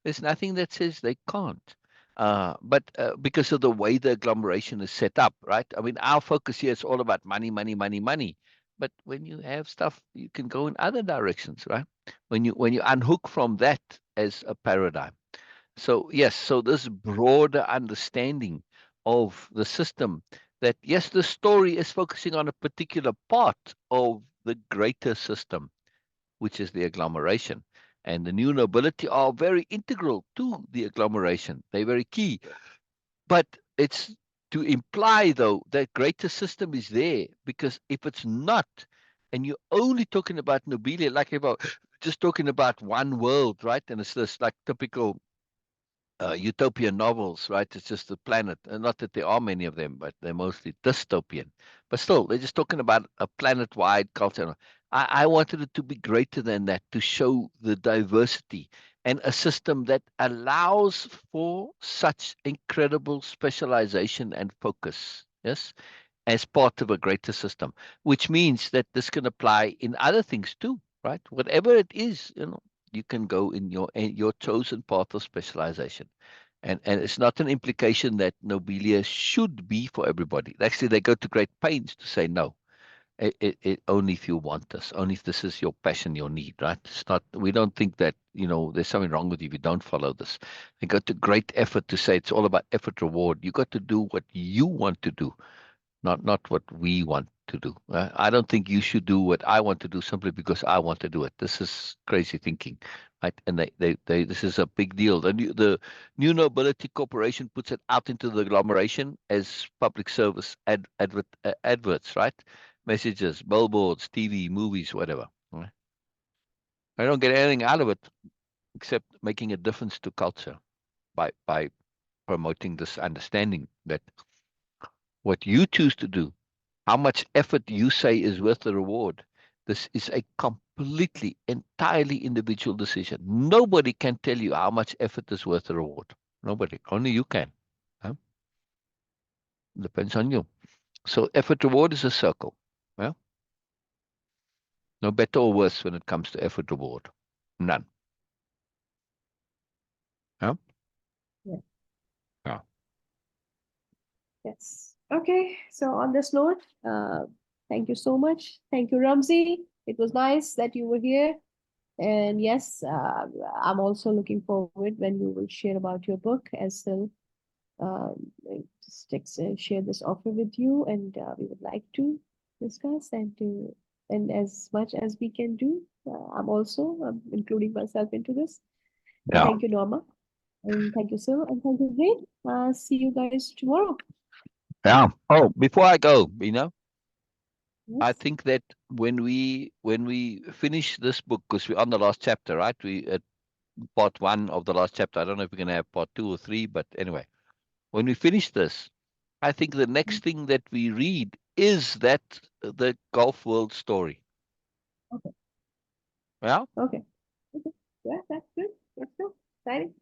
There's nothing that says they can't. But because of the way the agglomeration is set up, right? I mean, our focus here is all about money, money, money, money. But when you have stuff, you can go in other directions, right? When you unhook from that as a paradigm. So, yes, so this broader understanding of the system, that yes, the story is focusing on a particular part of the greater system, which is the agglomeration. And the new nobility are very integral to the agglomeration. They're very key. But it's to imply, though, that greater system is there, because if it's not, and you're only talking about nobilia, like about just talking about one world, right? And it's this like typical utopian novels, right? It's just the planet. And not that there are many of them, but they're mostly dystopian. But still, they're just talking about a planet wide culture. I wanted it to be greater than that, to show the diversity and a system that allows for such incredible specialization and focus. Yes. As part of a greater system, which means that this can apply in other things too, right? Whatever it is, you can go in your chosen path of specialization. And it's not an implication that nobilia should be for everybody. Actually, they go to great pains to say no. It only if you want this, only if this is your passion, your need, right? It's not. We don't think that there's something wrong with you if you don't follow this. They go to great effort to say it's all about effort reward. You got to do what you want to do, not what we want to do. I don't think you should do what I want to do simply because I want to do it. This is crazy thinking, right? And this is a big deal. The new Nobility Corporation puts it out into the agglomeration as public service adverts, right? Messages, billboards, TV, movies, whatever. Right? I don't get anything out of it except making a difference to culture by promoting this understanding that what you choose to do, how much effort you say is worth the reward. This is a completely, entirely individual decision. Nobody can tell you how much effort is worth the reward. Nobody. Only you can. Huh? Depends on you. So effort reward is a circle. Yeah? No better or worse when it comes to effort reward. None. Yeah? Yeah. Yeah. Yes. Okay. So on this note, thank you so much. Thank you, Ramzi. It was nice that you were here. And yes, I'm also looking forward when you will share about your book as Syl share this offer with you, and we would like to discuss and as much as we can do. I'm also including myself into this. And Yeah. thank you, Norma. And thank you, Syl. And thank you, Great. See you guys tomorrow. Yeah. Oh, before I go, I Yes. think that when we finish this book, because we're on the last chapter, right? We at part one of the last chapter. I don't know if we're gonna have part two or three, but anyway, when we finish this, I think the next thing that we read is that the Gulf World story. Okay. Yeah, Okay. Okay. Yeah, that's good. That's good. Exciting.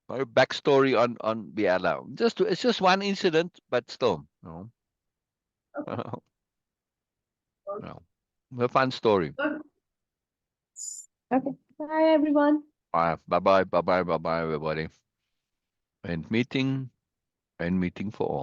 a backstory on Biella. It's just one incident, but still, Okay. you know, a fun story. Good. Okay. Bye, everyone. Bye bye, bye bye, bye bye, everybody. And meeting for all.